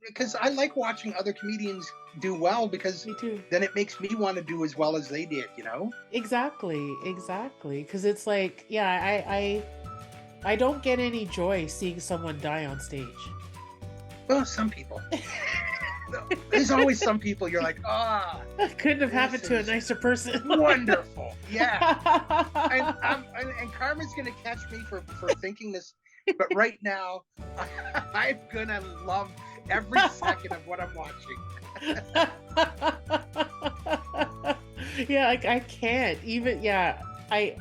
because I like watching other comedians do well because Me too. then it makes me want to do as well as they did, Exactly. Because it's like, yeah, I don't get any joy seeing someone die on stage. Well, some people. There's always some people you're like, Couldn't have happened this to a is nicer person. wonderful. Yeah. And Karma's going to catch me for thinking this, but right now, I'm going to love every second of what I'm watching. Yeah, like I can't even. Yeah, And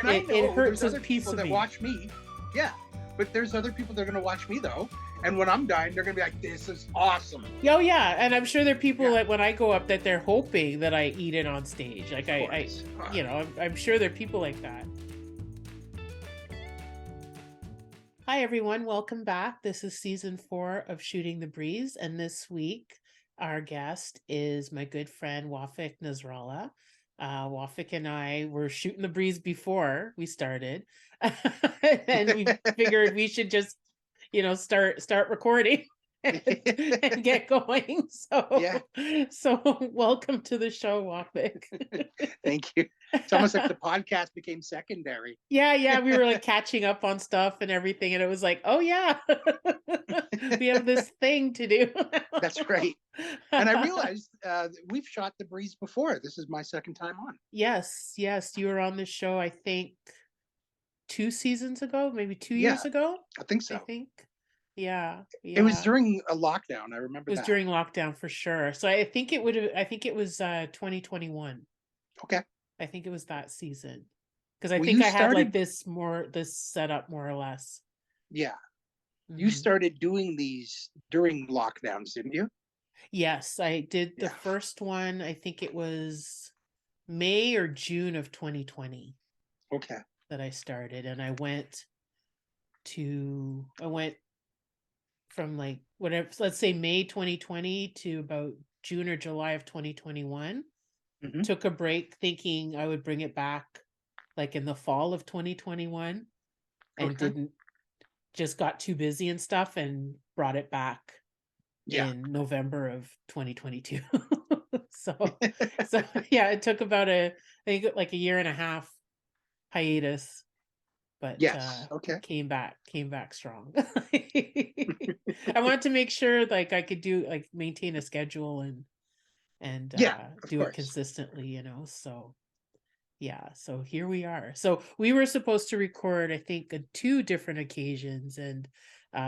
I know it hurts there's a other piece people of that me. watch me. Yeah. But there's other people that are going to watch me, though. And when I'm dying, they're going to be like, this is awesome. Oh yeah, and I'm sure there are people that when I go up that they're hoping that I eat it on stage. Like I'm sure there are people like that. Hi everyone, welcome back. This is season 4 of Shooting the Breeze, and this week our guest is my good friend Wafik Nasralla. Wafik and I were shooting the breeze before we started, and we figured we should just, start recording and get going. So welcome to the show, Wafik. Thank you. It's almost like the podcast became secondary. Yeah, we were like catching up on stuff and everything, and it was like, oh yeah, we have this thing to do. That's right. And I realized we've shot the breeze before. This is my second time on. Yes, you were on the show, I think 2 seasons ago, maybe 2 Yeah, years ago. I think so. I think. Yeah. It was during a lockdown. I remember It was that. during lockdown for sure. So I think it was 2021. Okay. I think it was that season. Because I Well, think you I had like started this setup more or less. Yeah. You started doing these during lockdowns, didn't you? Yes, I did the Yeah. first one. I think it was May or June of 2020 Okay. that I started, and I went from like whatever, let's say May 2020 to about June or July of 2021. Mhm. Took a break thinking I would bring it back like in the fall of 2021, and Okay. didn't. Just got too busy and stuff and brought it back Yeah. in November of 2022. so yeah, it took about I think like a year and a half hiatus, but Yes. Okay. came back strong. I wanted to make sure like I could do like maintain a schedule and Yeah, of do it course. consistently, so yeah, so here we are. So we were supposed to record, I think, on 2 different occasions, and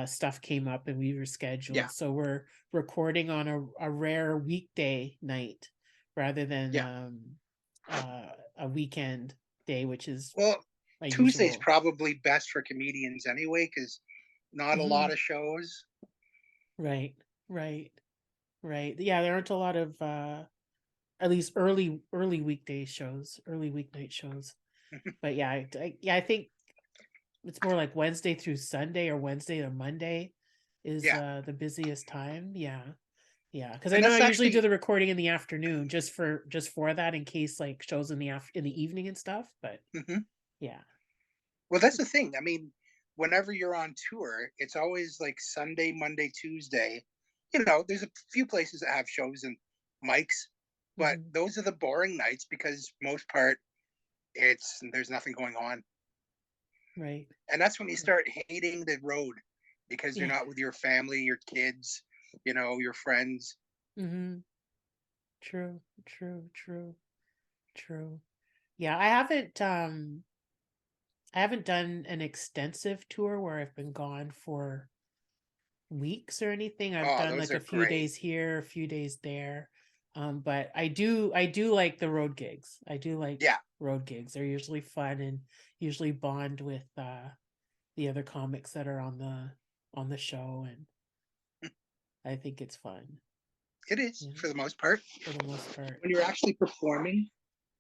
stuff came up and we rescheduled. Yeah. So we're recording on a rare weekday night rather than Yeah. a weekend day, which is Well, my Tuesday's usual. probably best for comedians anyway, because not a lot Mhm. of shows. Right, right, right. Yeah, there aren't a lot of at least early weekday shows, early weeknight shows. But yeah, I think it's more like Wednesday through Sunday or Wednesday to Monday is Yeah. the busiest time. Yeah. Because I And know I that's usually do actually, the recording in the afternoon just for that, in case like shows in the evening and stuff. But mhm. yeah. Well, that's the thing. I mean, whenever you're on tour, it's always like Sunday, Monday, Tuesday. There's a few places that have shows and mics, but Mhm. those are the boring nights because most part there's nothing going on. Right. And that's when you start hating the road because you're Yeah. not with your family, your kids, your friends. Mm-hmm. True. Yeah, I haven't done an extensive tour where I've been gone for weeks or anything. I've Oh, done those like are a few great. days here, a few days there. But I do like the road gigs. I do like Yeah, road gigs. They're usually fun and usually bond with the other comics that are on the show, and I think it's fun. it is Yeah, for the most part. for the most part. When you're actually performing,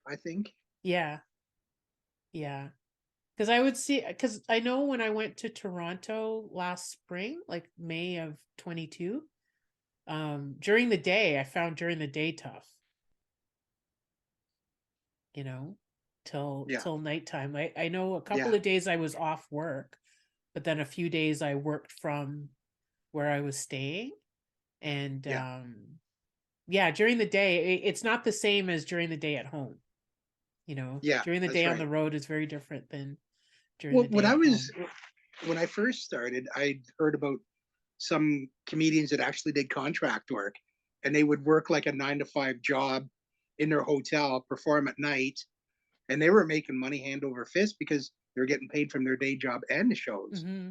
I think. Yeah, yeah. Because I know when I went to Toronto last spring, like May of 22, during the day, I found during the day tough, you know, Yeah, till nighttime. I know a couple yeah, of days I was off work, but then a few days I worked from where I was staying. And Yeah, yeah, during the day, it's not the same as during the day at home. yeah, During the that's day on the right. road is very different than during Well, the day at home. when I first started, I heard about some comedians that actually did contract work, and they would work like a 9 to 5 job in their hotel, perform at night, and they were making money hand over fist because they were getting paid from their day job and the shows. Hmm.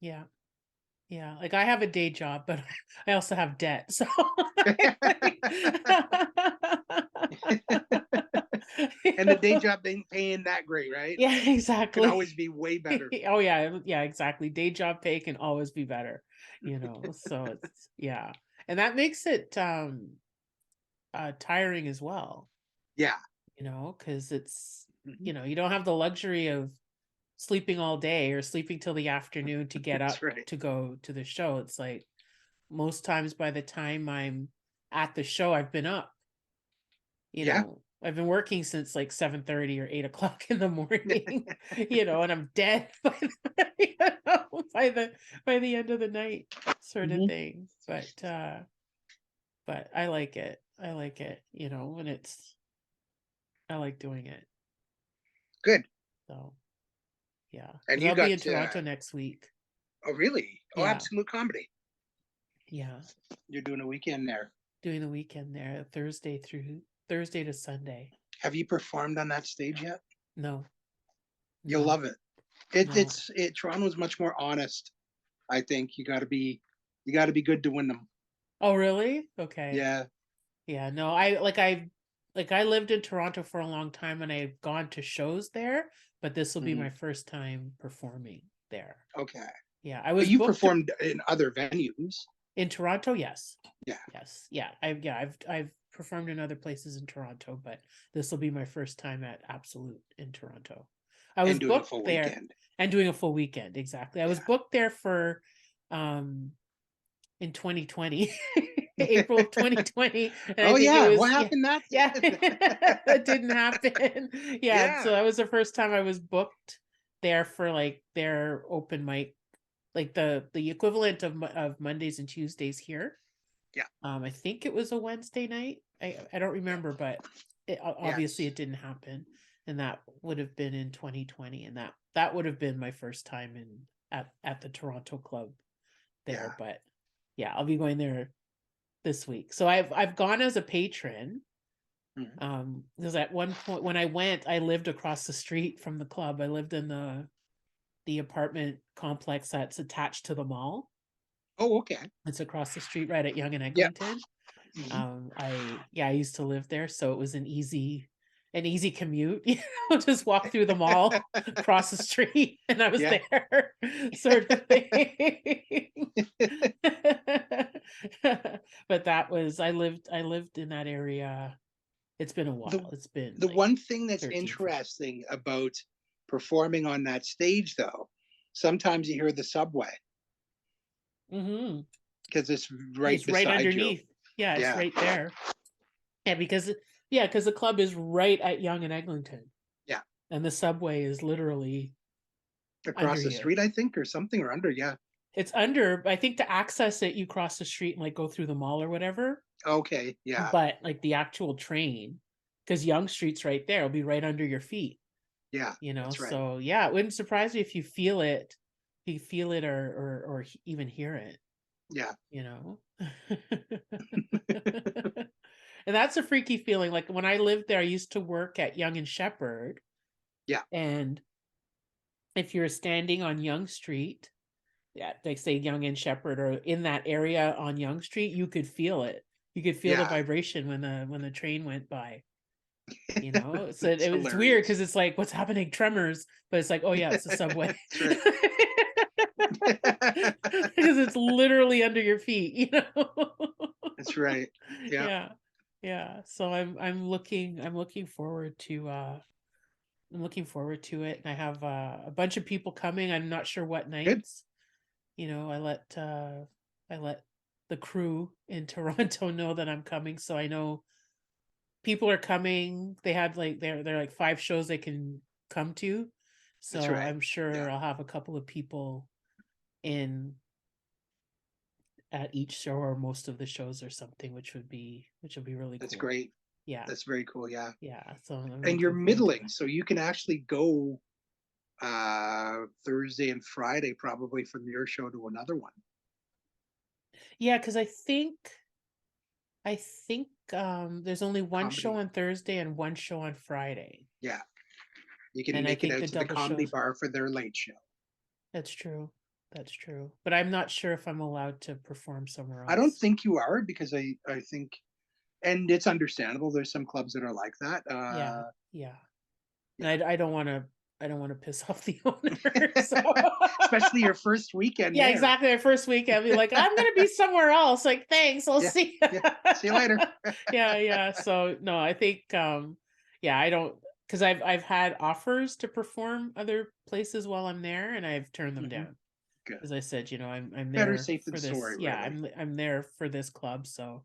Yeah. Yeah. Like I have a day job, but I also have debt. So And the day job ain't paying that great, right? yeah, Can exactly. always be way better. Oh yeah, yeah, exactly. Day job pay can always be better, So it's yeah. And that makes it tiring as well, Yeah, because it's mhm, you don't have the luxury of sleeping all day or sleeping till the afternoon to get that's up right. to go to the show. It's like most times by the time I'm at the show, I've been up. Yeah, I've been working since like 7:30 or 8 o'clock in the morning, and I'm dead by the end of the night, sort of mhm, thing. But I like it. I like it, when I like doing it. good. So yeah, And because you I'll be got in Toronto next week. oh really? Oh, Yeah, Absolute Comedy. yeah, You're doing a weekend there. doing the weekend there, Thursday to Sunday. Have you performed on that stage yet? No, You'll no, love it. no. Toronto's much more honest. I think you got to be good to win them. Oh, really? Okay. Yeah. Yeah, no, I lived in Toronto for a long time and I've gone to shows there, but this will be Hmm. my first time performing there. Okay. Yeah, I But was you booked performed in other venues. in Toronto, yes. Yeah. Yes. Yeah, I've performed in other places in Toronto, but this will be my first time at Absolute in Toronto. I was And doing a booked full there weekend. and doing a full weekend, exactly. I was Yeah. booked there for in 2020, April of 2020, and I Oh think it yeah. What was yeah, happened that? yeah, that didn't happen. Yeah, so Yeah. that was the first time I was booked there for like their open mic, like the equivalent of Mondays and Tuesdays here. Yeah. I think it was a Wednesday night. I don't Yeah. remember, but obviously Yes. it didn't happen, and that would have been in 2020, and that would have been my first time at the Toronto club Yeah. there. But yeah, I'll be going there this week. So I've gone as a patron. Mhm. Because at one point when I went, I lived across the street from the club. I lived in the apartment complex that's attached to the mall. Oh, okay. It's across the street right at Yonge and Yeah. Eglinton. Mhm. I used to live there, so it was an easy commute, just walk through the mall, cross the street, and I was Yeah. there, sort of thing. But I lived in that area. It's been a the while. It's been the like one thing that's 13, 14. interesting about performing on that stage, though, sometimes you hear the subway Mm-hmm. because it's right It's right beside you. underneath. Yeah, it's Yeah. right there. Yeah, because the club is right at Yonge and Eglinton, Yeah. and the subway is literally under Across the you. street, I think, or something, or under. Yeah. It's under, I think to access it, you cross the street and like go through the mall or whatever. Okay. Yeah. But like the actual train, because Yonge Street's right there, will be right under your feet, Yeah. That's right. So yeah, it wouldn't surprise me if you feel it, or even hear it, Yeah. you know. And that's a freaky feeling. Like when I lived there, I used to work at Yonge and Shepherd, Yeah. and if you're standing on Yonge Street, yeah, like say Yonge and Shepherd or in that area on Yonge Street, you could feel it. You could feel the Yeah. vibration when the train went by. So That's it's weird hilarious. because it's like what's happening, tremors, but it's like, oh yeah, it's the subway. That's right. Because it's literally under your feet. That's right. Yeah. Yeah, yeah. So I'm looking forward to it, and I have a bunch of people coming. I'm not sure what Good. nights. I let the crew in Toronto know that I'm coming, so I know people are coming. They have like they're like 5 shows they can come to, That's so right. I'm Yeah. sure I'll have a couple of people in at each show or most of the shows or something, which would be really That's cool. great. Yeah. That's very cool. Yeah. Yeah. So I'm And you're looking forward to middling, that. so you can actually go Thursday and Friday probably from your show to another one. Yeah, because I think there's only one show Comedy. on Thursday and one show on Friday. Yeah. You can And I make it think out the to the double comedy shows. bar for their late show. That's true. That's true. But I'm not sure if I'm allowed to perform somewhere I don't else. think you are, because I think, and it's understandable. There's some clubs that are like that. Yeah. Yeah. Yeah. And I don't want to piss off the owner. So Especially your first weekend yeah, there. exactly. Our first week, I'll be like, I'm gonna be somewhere else. Like, thanks, I'll Yeah. see. Yeah. See you later. Yeah, yeah. So no, I think yeah, I don't, because I've had offers to perform other places while I'm there and I've turned them Hmm. down. Good. As I said, I'm Better there safe than for this. sorry, Yeah, really. I'm there for this club, so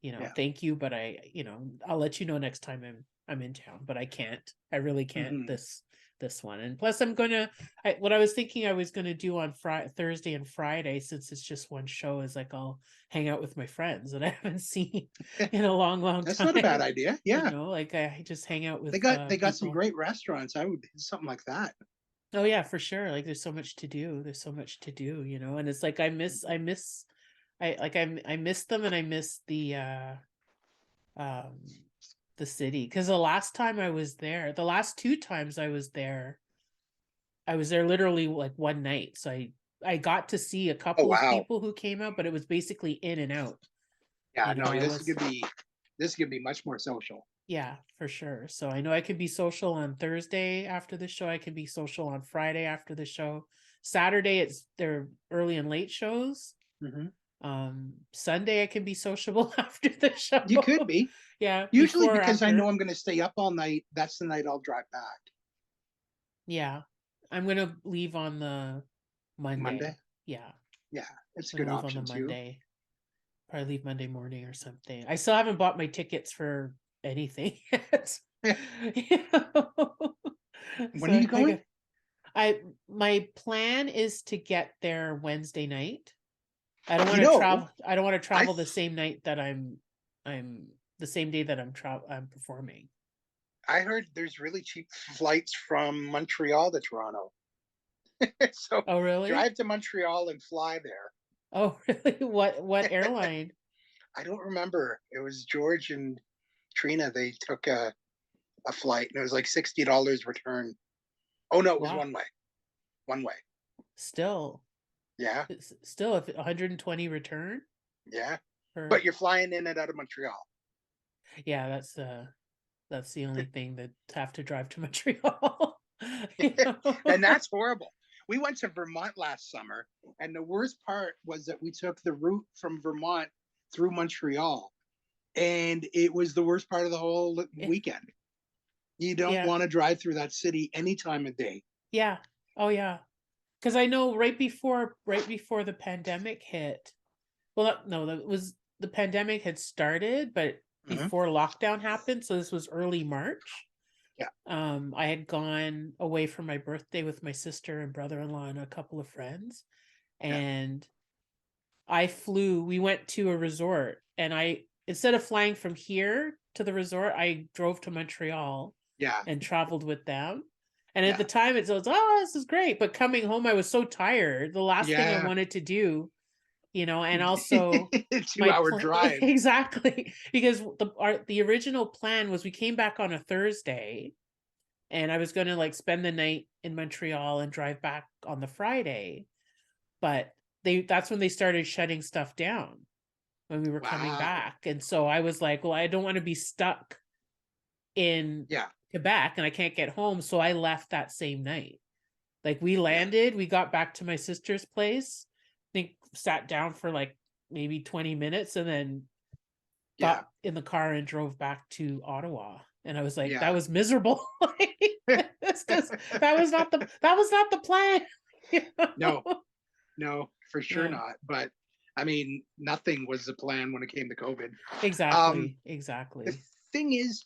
Yeah. thank you, but I'll let you know next time I'm in town, but I can't. I really can't Hmm. this one. And plus what I was thinking I was gonna do on Thursday and Friday, since it's just one show, is like I'll hang out with my friends that I haven't seen in a long, long That's not a bad time. idea. Yeah. Like I just hang out with They got some people. great restaurants. I would do something like that. Oh yeah, for sure. Like there's so much to do. There's so much to do, and it's like I miss them, and I miss um the city, because the last time I was there, the last two times I was there literally like one night. So I got to see a Oh couple of wow. people who came out, but it was basically in and out. Yeah, no, I was this is gonna be much more social. Yeah, for sure. So I know I could be social on Thursday after the show. I can be social on Friday after the show. Saturday it's their early and late shows. Hmm. Sunday I can be sociable after the show. You could be. Yeah, Usually before or because I know after. I'm gonna stay up all night, that's the night I'll drive back. Yeah. I'm gonna leave on the Monday. Monday. Yeah. Yeah, it's a I'm gonna good leave on the option too. Monday. Probably leave Monday morning or something. I still haven't bought my tickets for anything yet. You know? When are So you I going? got my plan is to get there Wednesday night. You know, I don't want to I travel the same night that I'm the same day that I'm performing. I heard there's really cheap flights from Montreal to Toronto. So Oh, really? drive to Montreal and fly there. Oh, really? What airline? I don't remember. It was George and Trina. They took a flight and it was like $60 return. Oh no, it was Wow. one way. One way. Still, Yeah. it's still if 120 return Yeah. But for you're flying in and out of Montreal. yeah, that's the only thing that have to drive to Montreal. You know? And that's horrible. We went to Vermont last summer, and the worst part was that we took the route from Vermont through Montreal, and it was the worst part of the whole weekend. You don't Yeah. want to drive through that city any time of day. Yeah. Oh yeah. Because I know right before the pandemic hit. Well, no, that was the pandemic had started, but Mhm. before lockdown happened. So this was early March. Yeah. I had gone away for my birthday with my sister and brother-in-law and a couple of friends, Yeah. and we went to a resort, and instead of flying from here to the resort, I drove to Montreal Yeah. and traveled with them. And at the Yeah. time it was, oh, this is great. But coming home, I was so tired. The last thing I Yeah. wanted to do, and also 2 my hour plan drive. exactly, because the original plan was we came back on a Thursday, and I was going to like spend the night in Montreal and drive back on the Friday, but that's when they started shutting stuff down when we were coming Wow. back. And so I was like, well, I don't want to be stuck in Yeah. Quebec and I can't get home, so I left that same night. Like we Yeah. landed, we got back to my sister's place, I think sat down for like maybe 20 minutes and then Yeah. got in the car and drove back to Ottawa. And I was like, that Yeah. was miserable. Because that was not the plan. No, no, for sure Yeah, not. But I mean, nothing was the plan when it came to COVID. Um, exactly. the Exactly. thing is,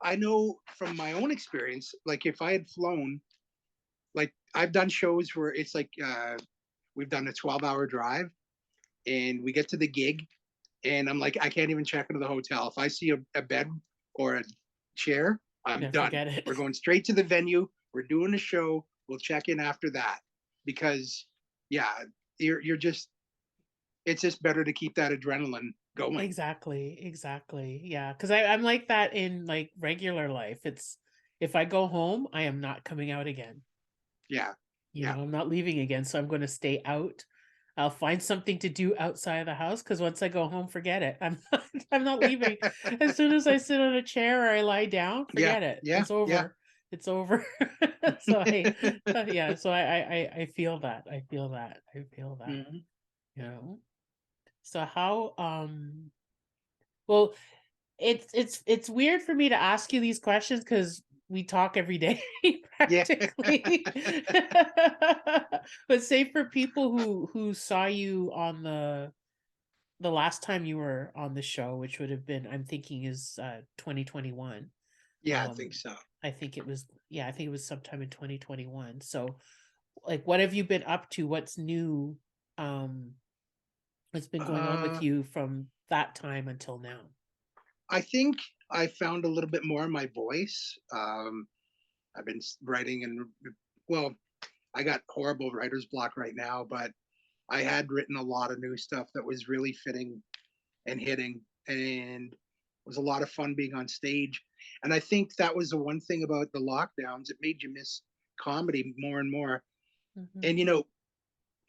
I know from my own experience, like if I had flown, like I've done shows where it's like we've done a 12-hour drive, and we get to the gig, and I'm like, I can't even check into the hotel. If I see a bed or a chair, I'm No, done. forget it. We're going straight to the venue. We're doing a show. We'll check in after that, because yeah, you're just, it's just better to keep that adrenaline going. Exactly. Yeah, because I'm like that in like regular life. It's if I go home, I am not coming out again. Yeah, yeah. I'm not leaving again, so I'm going to stay out. I'll find something to do outside of the house because once I go home, forget it. I'm not leaving. As soon as I sit on a chair or I lie down, Yeah, forget it. yeah, It's yeah. over. It's over. So yeah. So I feel that. I feel that. I feel that. Mhm. You know. So how well, it's weird for me to ask you these questions because we talk every day Yeah. practically. But say for people who saw you on the last time you were on the show, which would have been, I'm thinking, is 2021. Yeah, I Um, think so. I think it was, yeah, I think it was sometime in 2021. So, like, what have you been up to? What's new? Um, what's been going on with Uh, you from that time until now? I think I found a little bit more of my voice. I've been writing, and well, I got horrible writer's block right now, but I had written a lot of new stuff that was really fitting and hitting, and it was a lot of fun being on stage. And I think that was the one thing about the lockdowns, it made you miss comedy more and more. Hmm. And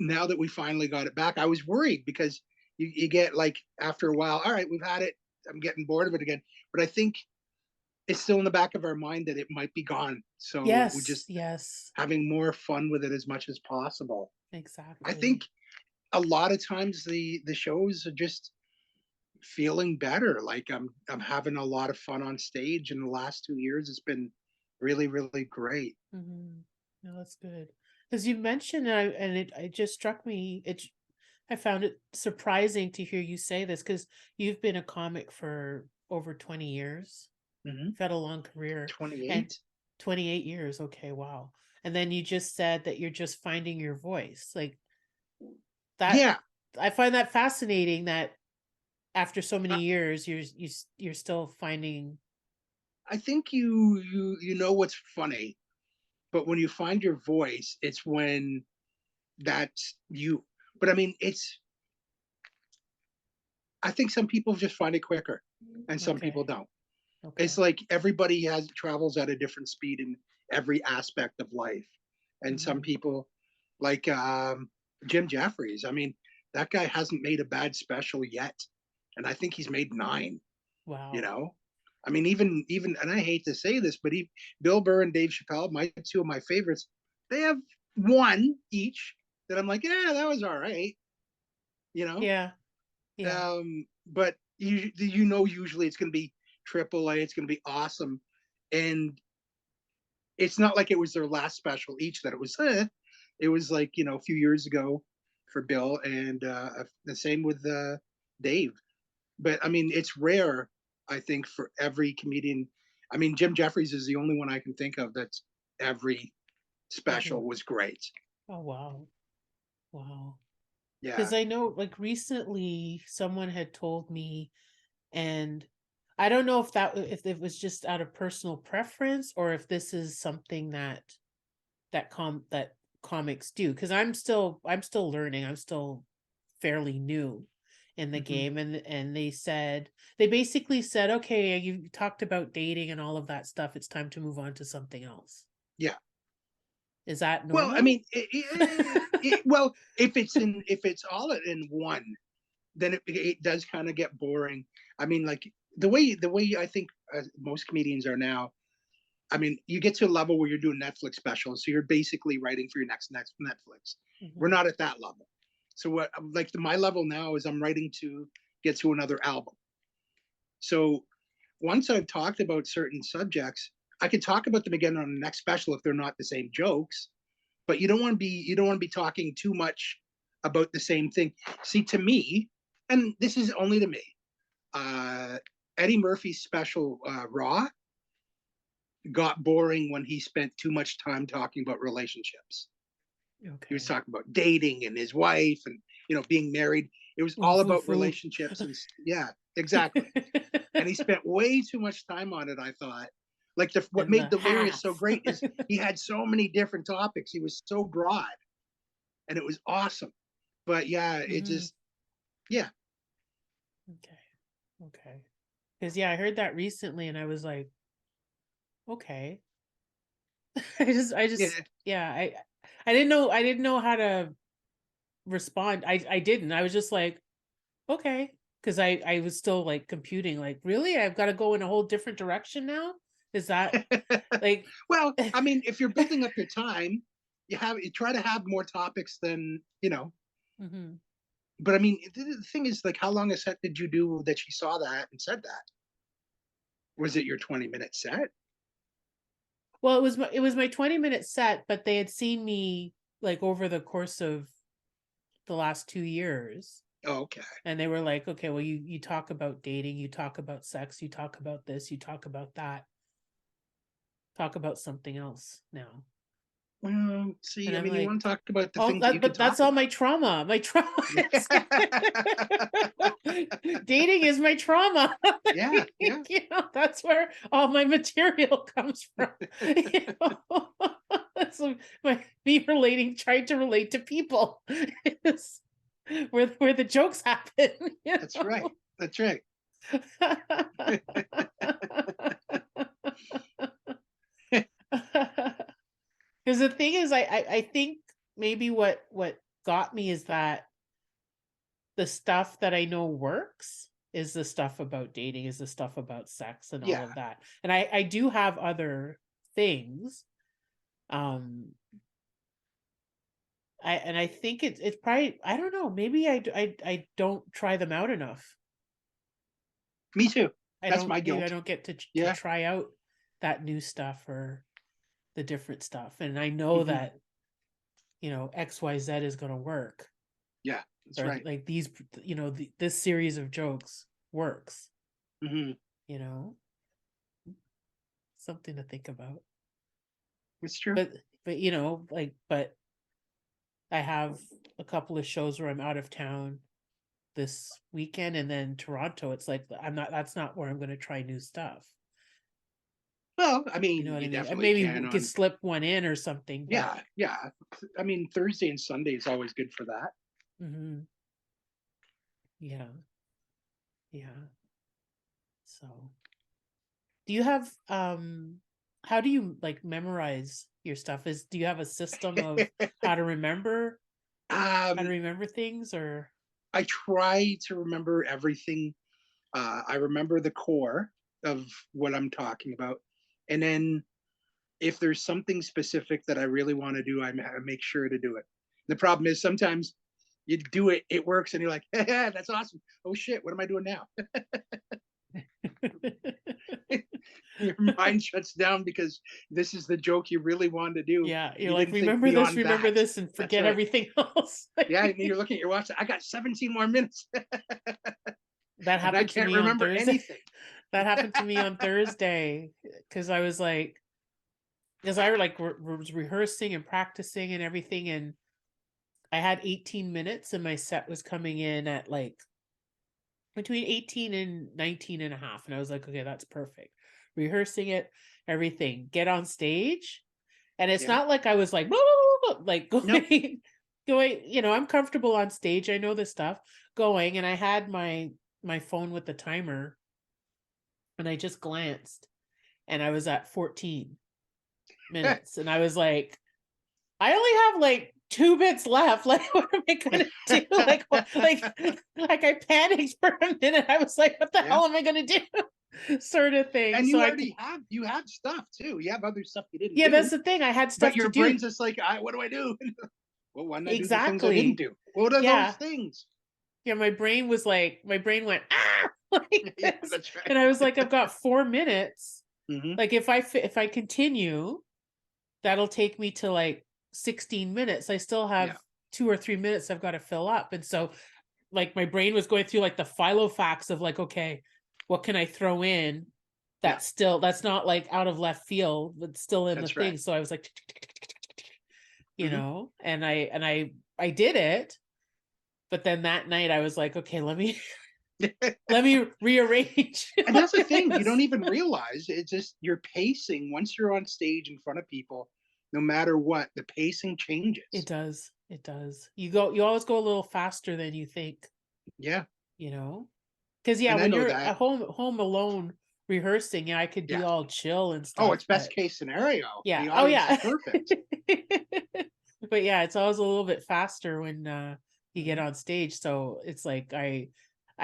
now that we finally got it back, I was worried because you get like, after a while, all right, we've had it, I'm getting bored of it again. But I think it's still in the back of our mind that it might be gone. So we Yes, just yes, having more fun with it as much as possible. I think exactly. a lot of times the shows are just feeling better. Like I'm having a lot of fun on stage in the last 2 years. It's been really, really great. Hmm. No, that's good. Because you mentioned, and it just struck me. I found it surprising to hear you say this because you've been a comic for over 20 years. Mm-hmm. You've had a long career and 28. 28 years. Okay, wow. And then you just said that you're just finding your voice. Like that, Yeah, I find that fascinating that after so many I, years, you're still finding. I think you know what's funny, but when you find your voice, it's when that's you. But I mean, I think some people just find it quicker, and some people Okay, don't. It's okay. like everybody has travels at a different speed in every aspect of life, and some Hmm. people, like Jim Jeffries. I mean, that guy hasn't made a bad special yet, and I think he's made nine. You Wow. know, I mean, even, and I hate to say this, but Bill Burr and Dave Chappelle, my two of my favorites, they have one each that I'm like, yeah, that was all right. You know, Yeah, yeah. but usually it's going to be triple A. It's going to be awesome, and it's not like it was their last special each that it was. It was like a few years ago for Bill, and the same with Dave. But I mean, it's rare. I think for every comedian. I mean, Jim Jeffries is the only one I can think of that's every Hmm. special was great. Oh, wow. Wow. Yeah. Because I know, like, recently someone had told me, and I don't know if it was just out of personal preference or if this is something that comics do. Because I'm still learning. I'm still fairly new in the Hmm. game, and they basically said, okay, you talked about dating and all of that stuff. It's time to move on to something else. Yeah. Is that Well, I normal? mean, well, if it's all in one, then it does kind of get boring. I mean, like the way I think most comedians are now. I mean, you get to a level where you're doing Netflix specials, so you're basically writing for your next Netflix. We're Hmm. not at that level. So what, like my level now is I'm writing to get to another album. So once I've talked about certain subjects, I can talk about them again on the next special if they're not the same jokes. But you don't want to be talking too much about the same thing. See, to me, and this is only to me, uh, Eddie Murphy's special Raw got boring when he spent too much time talking about relationships. He was Okay. talking about dating and his wife and being married. It was all Oof, about oof, oof. relationships and yeah, exactly. And he spent way too much time on it, I thought. Like what And the made Delirious so half. great is he had so many different topics. He was so broad, and it was awesome. But yeah, it Mhm. just yeah. Okay. Okay. Because yeah, I heard that recently and I was like, okay. I just Yeah. yeah, I didn't know how to respond. I didn't. I was just like, okay. Because I was still like computing, like, really? I've got to go in a whole different direction now? Is that like Well, I mean, if you're building up your time, you try to have more topics than Mhm. But I mean, the thing is, like, how long a set did you do that she saw that and said that? Was it your 20-minute set? Well, it was my 20-minute set, but they had seen me like over the course of the last 2 years. Oh, okay. And they were like, okay, well, you talk about dating, you talk about sex, you talk about this, you talk about that. Talk about something else now. Well, see, And I I'm mean, you like, want to talk about the oh, things that you can but that's talk all my about. trauma. My trauma Yeah, is dating is my trauma. yeah, yeah. You know, that's where all my material comes from. You know? So me relating, trying to relate to people is where the jokes happen. You That's right. know? That's right. Because the thing is, I think maybe what got me is that the stuff that I know works is the stuff about dating, is the stuff about sex and all Yeah, of that. And I do have other things. Um, I think it's probably, I don't know, maybe I don't try them out enough. me too. That's my Maybe I guilt. don't get to Yeah. try out that new stuff or the different stuff. And I know Hmm. that, XYZ is going to work, Yeah, that's or right. like these, this series of jokes works, Hmm. you know, something to think about. It's true. But, but I have a couple of shows where I'm out of town this weekend, and then Toronto. It's like, that's not where I'm going to try new stuff. Well, I You know mean, what I you mean? definitely Maybe can we could on. slip one in or something, but Yeah, yeah. I mean, Thursday and Sunday is always good for that. mhm, yeah, yeah. So, do you have how do you like memorize your stuff? Do you have a system of how to remember um, things, or I try to remember everything. I remember the core of what I'm talking about, and then if there's something specific that I really want to do, I make sure to do it. The problem is sometimes you do it, it works, and you're like, yeah, that's awesome. Oh shit, what am I doing now? Your mind shuts down because this is the joke you really wanted to do, yeah, and you're you like, didn't think beyond remember that. this, and That's forget right. everything else. Yeah, and you're looking at your watch. I got 17 more minutes, That and I happened to can't me on remember Thursday. anything. That happened to me on Thursday because I was like, because I like was rehearsing and practicing and everything, and I had 18 minutes, and my set was coming in at like between 18 and 19 and a half. And I was like, okay, that's perfect. Rehearsing it, everything. Get on stage. And it's Yeah. not like I was like, blah, blah, blah, blah, like Nope. going, I'm comfortable on stage. I know this stuff going. And I had my phone with the timer, and I just glanced, and I was at 14 minutes. And I was like, I only have like 2 bits left. Like, what am I gonna do? Like, what? Like I panicked for a minute. I was like, what the Yeah. hell am I gonna do? Sort of thing. And So you have stuff too. You have other stuff you didn't yeah, that's do, the thing. I had but stuff to your do. brain's just like, what do I do? Well, why not do the things I didn't Exactly. do? What are those Yeah. things? Yeah. My brain went like Yeah, this, that's right. and I was like, I've got 4 minutes. Hmm. Like if I continue, that'll take me to like 16 minutes. I still Yeah, have 2 or 3 minutes I've got to fill up. And so like my brain was going through like the Filofax of like, okay, what can I throw in yeah, that's not like out of left field, but still in the that's right. thing. So I was like, Hmm. and I did it, But then that night I was like, okay, let me rearrange. And that's the thing, you don't even realize it's just your pacing. Once you're on stage in front of people, no matter what, the pacing changes. It does. It does. You always go a little faster than you think. Yeah. Because And I when know you're that. at home alone rehearsing, I could be Yeah. all chill and Oh, stuff. it's best case scenario. Yeah. The Oh audience yeah. is perfect. But yeah, it's always a little bit faster when you get on stage. So it's like I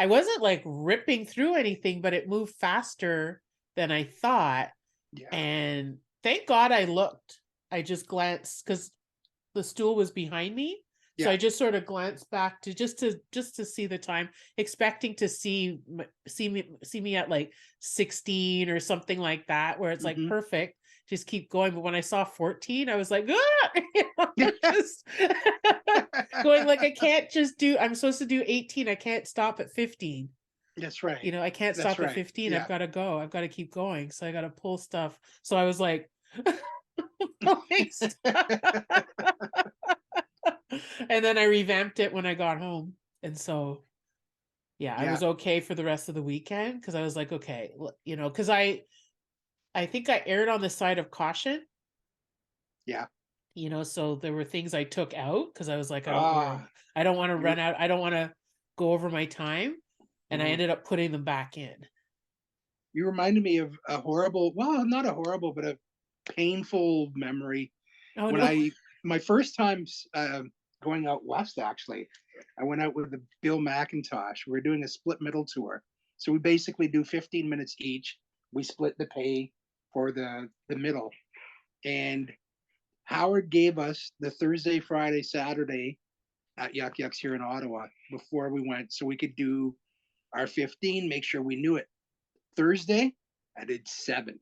wasn't like ripping through anything, but it moved faster than I thought. Yeah. And thank God I looked. I just glanced because the stool was behind me. So Yeah. I just sort of glanced back to see the time, expecting to see me at like 16 or something like that, where it's like Mhm. perfect, just keep going. But when I saw 14, I was like, ah! Just going like I can't just do. I'm supposed to do 18. I can't stop at 15. That's right. I can't That's stop at right. 15. I've Yeah. got to go. I've got to keep going. So I got to pull stuff. So I was like, pulling stuff. And then I revamped it when I got home. And so, yeah, I Yeah. was okay for the rest of the weekend because I was like, okay, because I think I erred on the side of caution. Yeah. So there were things I took out because I was like, Ah, I don't want to you run out. I don't want to go over my time. And I mhm. ended up putting them back in. You reminded me of a horrible, well, not a horrible, but a painful memory. Oh When no. I my first time going out west, actually, I went out with the Bill McIntosh. We were doing a split middle tour, so we basically do 15 minutes each. We split the pay for the middle, and Howard gave us the Thursday, Friday, Saturday at Yuck Yucks here in Ottawa before we went, so we could do our 15, make sure we knew it. Thursday, I did 7.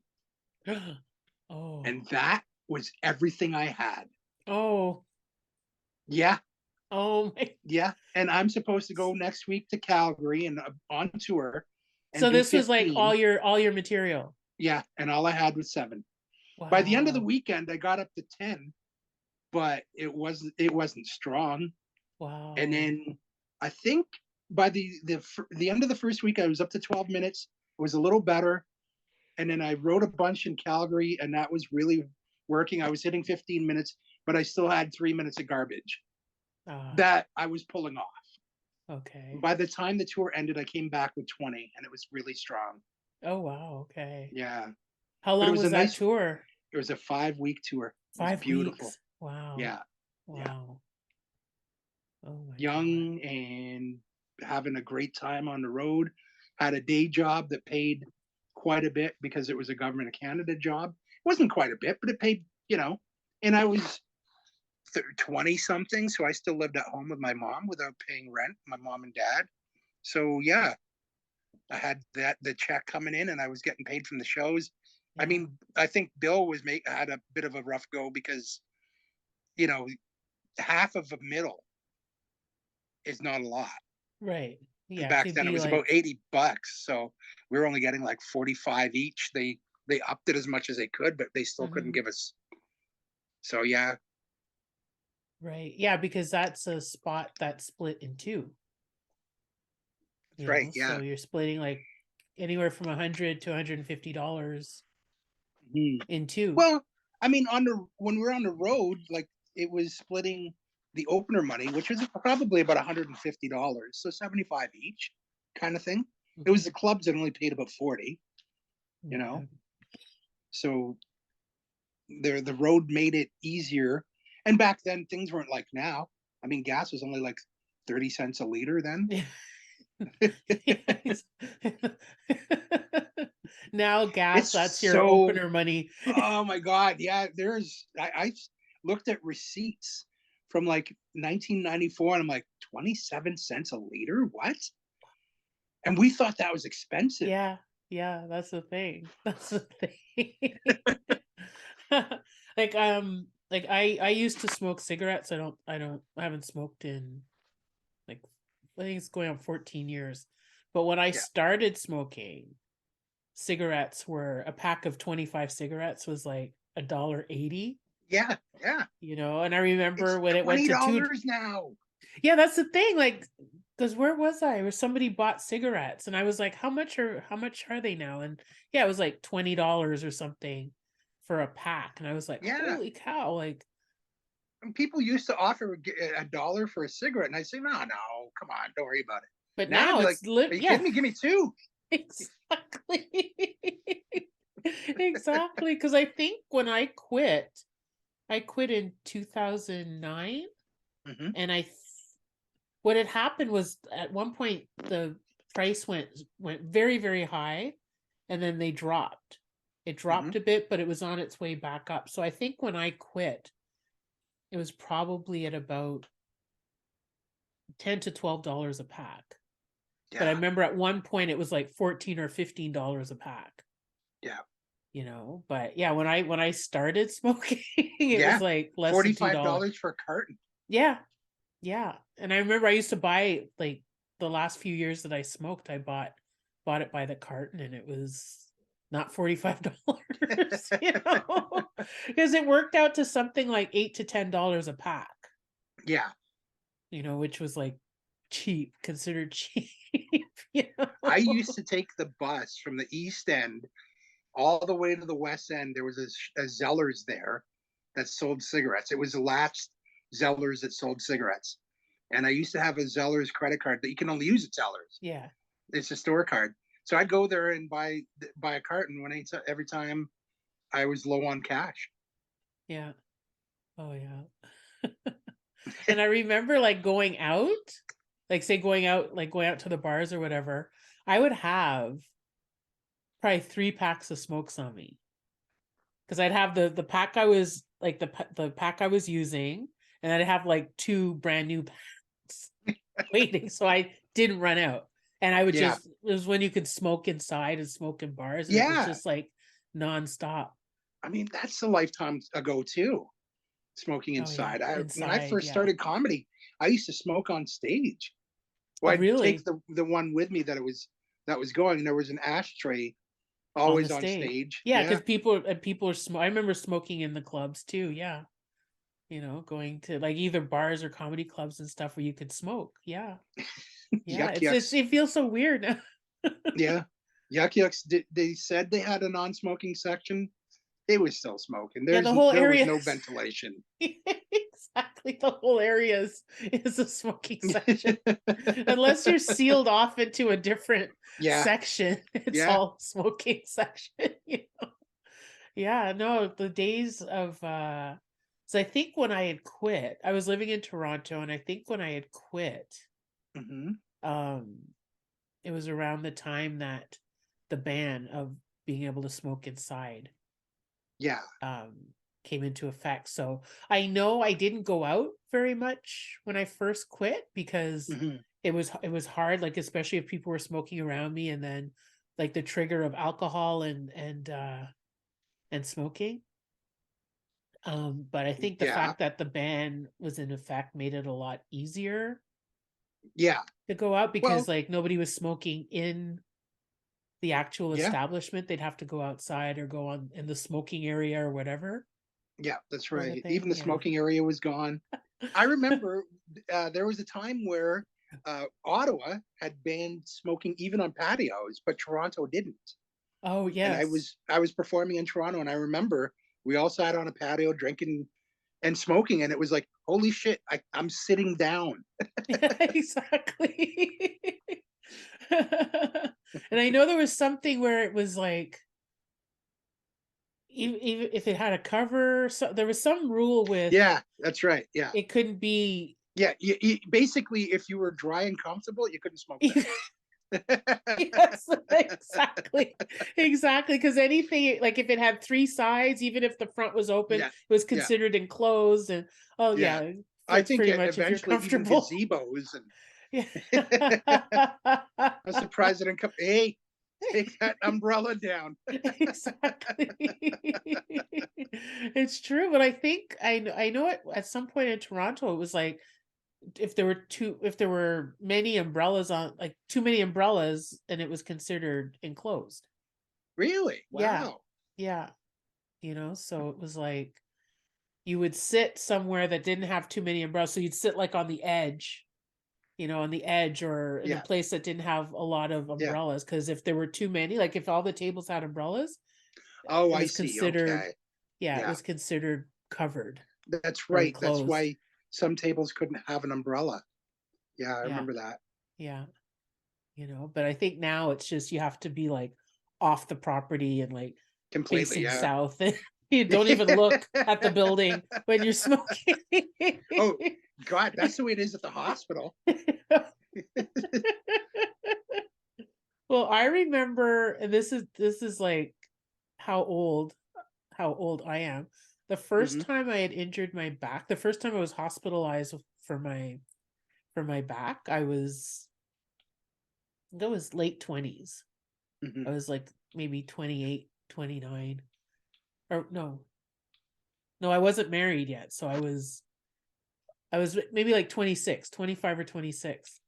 Oh. And that was everything I had. Oh. Yeah. Oh my. Yeah. And I'm supposed to go next week to Calgary and on tour and So do this was like 15. all your material. Yeah. And all I had was 7. By the end of the Wow. weekend, I got up to 10, but it wasn't strong. And Wow. then I think by the end of the first week, I was up to 12 minutes. It was a little better. And then I wrote a bunch in Calgary, and that was really working. I was hitting 15 minutes, but I still had 3 minutes of garbage that I was pulling off. Okay. By the time the tour ended, I came back with 20, and it was really strong. Oh wow. Okay. Yeah, How but it long was a was that nice. tour? It was a 5-week tour. It was 5 weeks. beautiful. Wow. Yeah, yeah. Wow. Oh my God. Young and having a great time on the road. Had a day job that paid quite a bit because it was a government of Canada job. It wasn't quite a bit, but it paid. And I was 20 something, so I still lived at home with my mom without paying rent, my mom and dad. So yeah, I had the check coming in, and I was getting paid from the shows. Yeah. I mean, I think Bill had a bit of a rough go because you know half of a middle is not a lot. Right. And Yeah. It back could then it be was about like, $80, so we were only getting like 45 each. They upped it as much as they could, but they still couldn't give us. So yeah, right. Yeah, because that's a spot that's split in two. that's right. So Yeah. you're splitting like anywhere from $100 to $150 Mhm. in two. Well, I mean, when we were on the road, like it was splitting the opener money, which was probably about $150, so 75 each, kind of thing. It was the clubs that only paid about 40, you Yeah. know. So the road made it easier. And back then things weren't like now. I mean, gas was only like 30 cents a liter then. Now gas, It's that's your so, opener money. oh my God. Yeah, I looked at receipts from like 1994 and I'm like, 27 cents a liter? What? And we thought that was expensive. Yeah, yeah, that's the thing. That's the thing. Like I used to smoke cigarettes. I haven't smoked in like I think it's going on 14 years. But when I Yeah. started smoking, cigarettes were a pack of 25 cigarettes was like $1.80. Yeah. Yeah. And I remember It's when it went to two. $20 now. Yeah, that's the thing. Like, because where was I? Where somebody bought cigarettes, and I was like, how much are they now? And yeah, it was like $20 or something for a pack, and I was like, Yeah. holy cow! Like, And people used to offer $1 for a cigarette, and I say, no, no, come on, don't worry about it. but Now I'd now be like, it's lit. are you Yeah, kidding me? Give me two. exactly, exactly. Because I think when I quit in 2009, Mm-hmm, and what had happened was at one point the price went very, very high, and then they dropped. It mm-hmm, dropped a bit, but it was on its way back up. So I think when I quit, it was probably at about $10 to $12 a pack. But I yeah, remember at one point it was like $14 or $15 a pack. yeah, But yeah, when I started smoking, it was yeah. like less than $2. $45 for a carton. Yeah, yeah. And I remember I used to buy, like, the last few years that I smoked, I bought it by the carton, and it was not $45, because it worked out to something like $8 to $10 a pack, Yeah. which was like cheap, considered cheap, I used to take the bus from the East End all the way to the West End. There was a Zeller's there that sold cigarettes. It was the last Zeller's that sold cigarettes. And I used to have a Zeller's credit card that you can only use at Zeller's. Yeah, It's a store card. So I'd go there and buy a carton every time I was low on cash. yeah. Oh yeah. And I remember, like, going out, like, say going out to the bars or whatever, I would have probably 3 packs of smokes on me, because I'd have the pack I was like the pack I was using, and I'd have like 2 brand new packs waiting, so I didn't run out. And I would Yeah. just, it was when you could smoke inside and smoke in bars, and it was Yeah. just like nonstop. I mean, that's a lifetime ago too. Smoking Oh yeah, inside. When I inside, first yeah. started comedy, I used to smoke on stage. Well, Oh I'd take really? the one with me that was going. There was an ashtray On the always on stage? stage. Yeah, Yeah. because people are I remember smoking in the clubs too. Yeah, going to, like, either bars or comedy clubs and stuff where you could smoke. Yeah, yeah. Yuck It's yucks. it feels so weird now. Yeah. Yuck yucks. They said they had a non-smoking section. They was still smoking. Yeah, the whole There was area. no ventilation. Exactly. The whole area is a smoking section. Unless you're sealed off into a different Yeah. section, it's Yeah. all smoking section. Yeah, no, the days of so I think when I had quit, I was living in Toronto, and I think when I had quit, Hmm. um it was around the time that the ban of being able to smoke inside Yeah. um came into effect. So I know I didn't go out very much when I first quit, because Hmm. it was hard, like, especially if people were smoking around me, and then, like, the trigger of alcohol and smoking. But I think the Yeah. fact that the ban was in effect made it a lot easier Yeah. to go out, because, Well, like, nobody was smoking in the actual yeah. establishment. They'd have to go outside or go on in the smoking area or whatever, Yeah, that's sort of right. thing. Even the Yeah. smoking area was gone. I remember there was a time where Ottawa had banned smoking even on patios, but Toronto didn't. Oh, And yes. I was performing in Toronto, and I remember we all sat on a patio drinking and smoking, and it was like, holy shit, I'm sitting down. Yeah, exactly. And I know there was something where it was like, even if it had a cover, so there was some rule with Yeah, that's right. Yeah, it couldn't be. yeah. Basically, if you were dry and comfortable, you couldn't smoke there. Yes, exactly. Exactly. Because anything, like, if it had 3 sides, even if the front was open, it Yeah, was yeah, considered enclosed. And oh yeah. yeah, I it's think pretty much if you're eventually even comfortable. gazebos Yeah. I'm surprised it didn't come. Hey, take that umbrella down. Exactly. It's true, but I know at some point in Toronto it was like, if there were many umbrellas on, like, too many umbrellas, and it was considered enclosed. Really? Yeah. Wow. Yeah. So it was like, you would sit somewhere that didn't have too many umbrellas. So you'd sit like on the edge, on the edge, or in a Yeah. place that didn't have a lot of Yeah. umbrellas. Because if there were too many, like if all the tables had umbrellas, Oh, it I was see. considered, Okay. yeah, it Yeah. was considered covered That's or right. That's enclosed. why some tables couldn't have an umbrella. Yeah, I Yeah. remember that. Yeah. But I think now it's just you have to be like off the property and like Completely, facing yeah. south. You don't even look at the building when you're smoking. Oh, God, that's the way it is at the hospital. Well, I remember, and this is like how old I am. The first Hmm. time I had injured my back, the first time I was hospitalized for my back, I think I was late 20s. Hmm. I was like maybe 28, 29. Or no, I wasn't married yet. So I was maybe like 26, 25 or 26.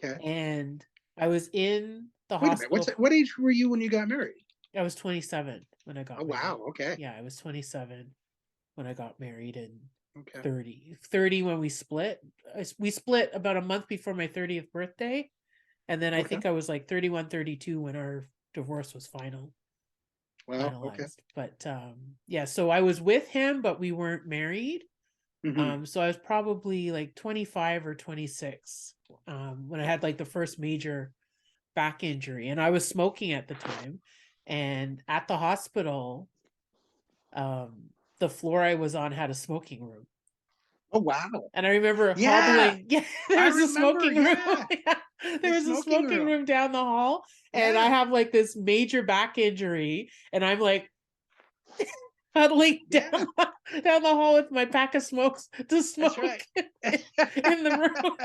Okay. And I was in the Wait a minute. hospital. What age were you when you got married? I was 27 when I Oh, got married. wow. Okay. Yeah, I was 27 when I got married, and Okay. 30 when we split. We split about a month before my 30th birthday. And then I Okay. think I was like 31, 32 when our divorce was Wow. Okay. finalized. But yeah, so I was with him, but we weren't married. Hmm. So I was probably like 25 or 26 when I had like the first major back injury, and I was smoking at the time. And at the hospital, the floor I was on had a smoking room. Oh, wow. And I remember Yeah. hobbling. Yeah, there I was a remember. smoking room. Yeah. Yeah, The there was a smoking smoking room. room down the hall. And I Yeah. have like this major back injury. And I'm like huddling Yeah. down the hall with my pack of smokes to That's smoke right. in the room.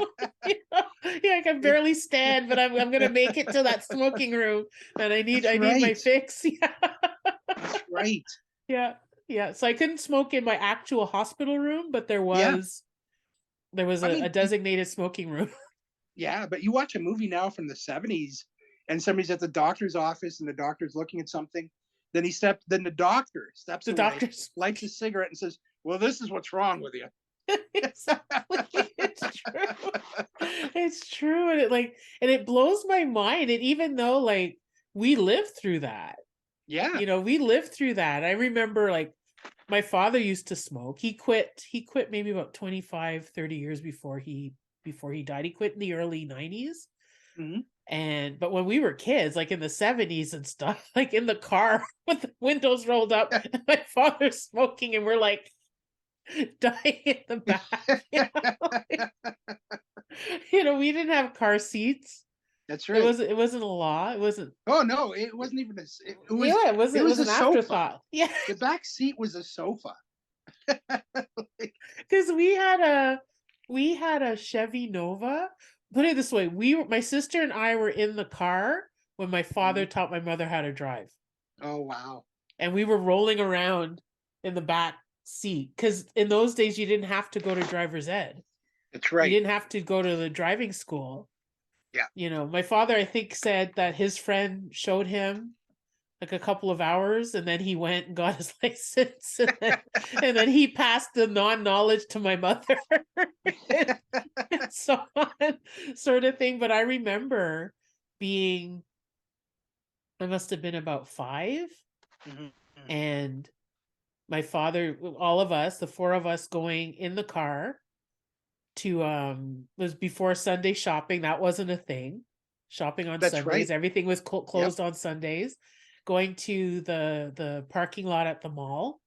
Yeah, I can It, barely stand, but I'm gonna make it to that smoking room. And I need that's my right. fix. Yeah. That's right. Yeah. Yeah. So I couldn't smoke in my actual hospital room, but there Yeah. was I a mean, designated smoking room. yeah, but you watch a movie now from the 70s and somebody's at the doctor's office and the doctor's looking at something. Then the doctor steps The away, doctors. lights a cigarette, and says, "Well, this is what's wrong with you." Exactly. It's true. It's true. And it blows my mind. And even though like we lived through that, Yeah. we lived through that. I remember like my father used to smoke. He quit maybe about 25, 30 years before he died. He quit in the early 90s. Hmm. But when we were kids, like in the 70s and stuff, like in the car with the windows rolled up, and my father's smoking, and we're like dying in the back. We didn't have car seats. That's It right. was it wasn't a law. It wasn't. Oh no, it wasn't even Yeah, it it was was a an sofa. afterthought. Yeah, The back seat was a sofa. because we had a Chevy Nova. Put it this way: my sister and I were in the car when my father Mhm. taught my mother how to drive. Oh wow. And we were rolling around in the back seat because in those days you didn't have to go to driver's ed. That's You right. didn't have to go to the driving school. Yeah. My father, I think, said that his friend showed him like a couple of hours, and then he went and got his license, and then he passed the non-knowledge to my mother, and so on, sort of thing. But I remember I must have been about 5, Mhm. and my father, all of us, the 4 of us, going in the car to was before Sunday shopping. That wasn't a thing. Shopping on That's Sundays, right. everything was Yep. closed on Sundays. Going to the parking lot at the mall,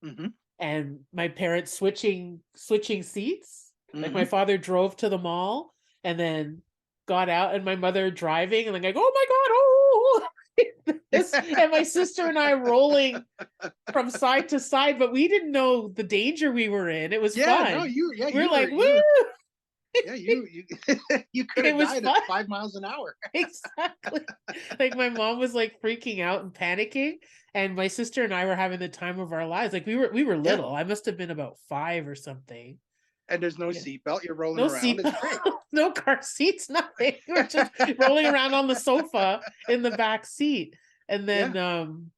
Hmm. and my parents switching seats. Like my Hmm. father drove to the mall and then got out, and my mother driving, and like, oh my god, oh, and my sister and I rolling from side to side, but we didn't know the danger we were in. It was Yeah. No, fun. We're you were like, woo! yeah you you could It have was died at fun. 5 miles an hour. Exactly. Like my mom was like freaking out and panicking, and my sister and I were having the time of our lives. Like we were Yeah. little. I must have been about 5 or something. And there's no Yeah. seatbelt. You're rolling No around. It's seatbelt, great. no car seats, nothing. We were just rolling around on the sofa in the back seat. And Yeah. then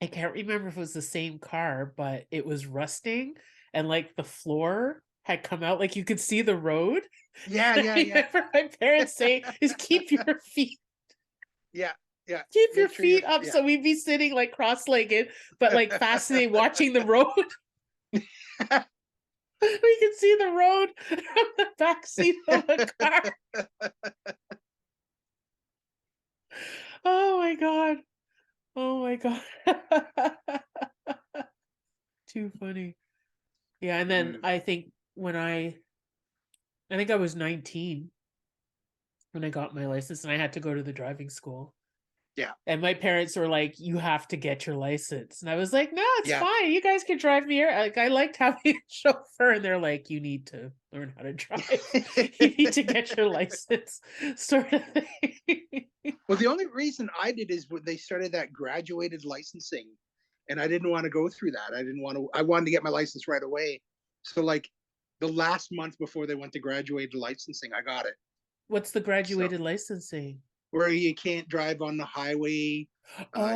I can't remember if it was the same car, but it was rusting and like the floor had come out, like you could see the road. Yeah, I yeah, yeah, remember my parents saying, "Is yeah, yeah. keep your Make sure you're feet up." yeah. So we'd be sitting like cross-legged, but like fascinated watching the road. We could see the road from the back seat of the car. Oh my god. Oh my god. Too funny. Yeah, and then Mm, I think I think I was 19 when I got my license and I had to go to the driving school. yeah, And my parents were like, "You have to get your license." And I was like, "No, it's yeah. fine. You guys can drive me here." Like I liked having a chauffeur, and they're like, "You need to learn how to drive. You need to get your license," sort of thing. Well, the only reason I did is when they started that graduated licensing, and I didn't want to go through that. I didn't want to. I wanted to get my license right away. So, like, the last month before they went to graduated licensing, I got it. What's the So, graduated licensing? where you can't drive on the highway,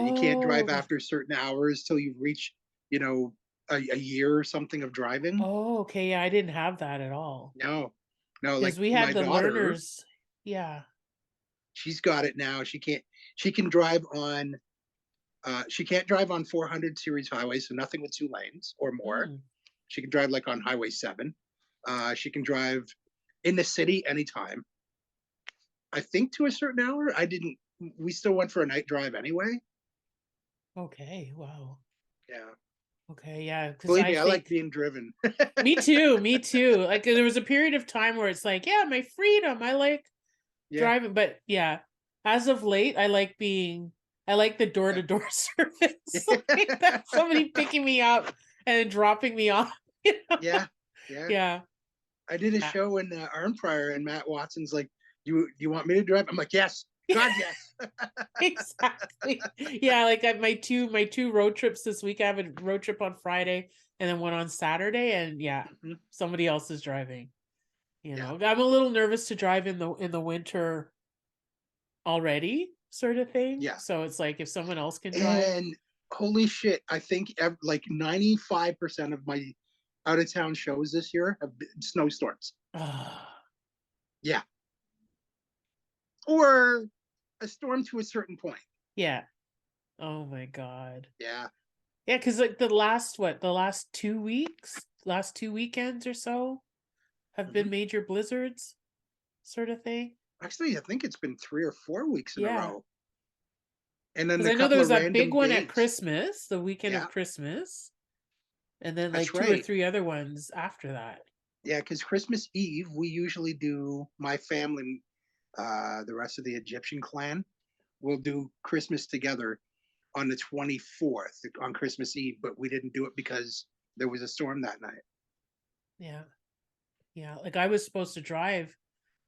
you can't drive Oh, after certain hours till you reach, you know, a year or something of driving. oh, okay. Yeah, I didn't have that at all No, no, because like we had my the daughter, learners. Yeah. she's got it now. She can't. She can drive on she can't drive on 400 series highways, so nothing with 2 lanes or more. Mm, She can drive like on Highway 7. She can drive in the city anytime. I think to a certain hour. I didn't. We still went for a night drive anyway. okay. Wow. Yeah. Okay. Yeah. Because Believe I me, I like think being driven. me too. Me too. Like there was a period of time where it's like, yeah, my freedom. I like Yeah. driving, but yeah, as of late, I like the door Yeah. to door service. Like that somebody picking me up and dropping me off. You know? Yeah. Yeah. Yeah. I did a Yeah. show in Arnprior, and Matt Watson's like, "You want me to drive?" I'm like, "Yes, God, yes." Exactly. Yeah, like my two road trips this week. I have a road trip on Friday and then one on Saturday, and yeah, Mhm. somebody else is driving. Yeah. I'm a little nervous to drive in the winter already, sort of thing. Yeah. So it's like if someone else can drive. And holy shit, I think like 95% of my out of town shows this year have been snowstorms. Ah, Yeah. Or a storm to a certain point. yeah. Oh my god. Yeah. Yeah, because like the last 2 weeks, last two weekends or so have been Mhm. major blizzards, sort of thing. Actually, I think it's been 3 or 4 weeks in a Yeah. row. And then Because a I know there couple was of that big random one at days. Christmas, the weekend of Yeah, Christmas, and then like that's two or right. three other ones after that. Yeah, because Christmas Eve, we usually do my family, the rest of the Egyptian clan, will do Christmas together on the 24th on Christmas Eve, but we didn't do it because there was a storm that night. Yeah. Yeah. Like I was supposed to drive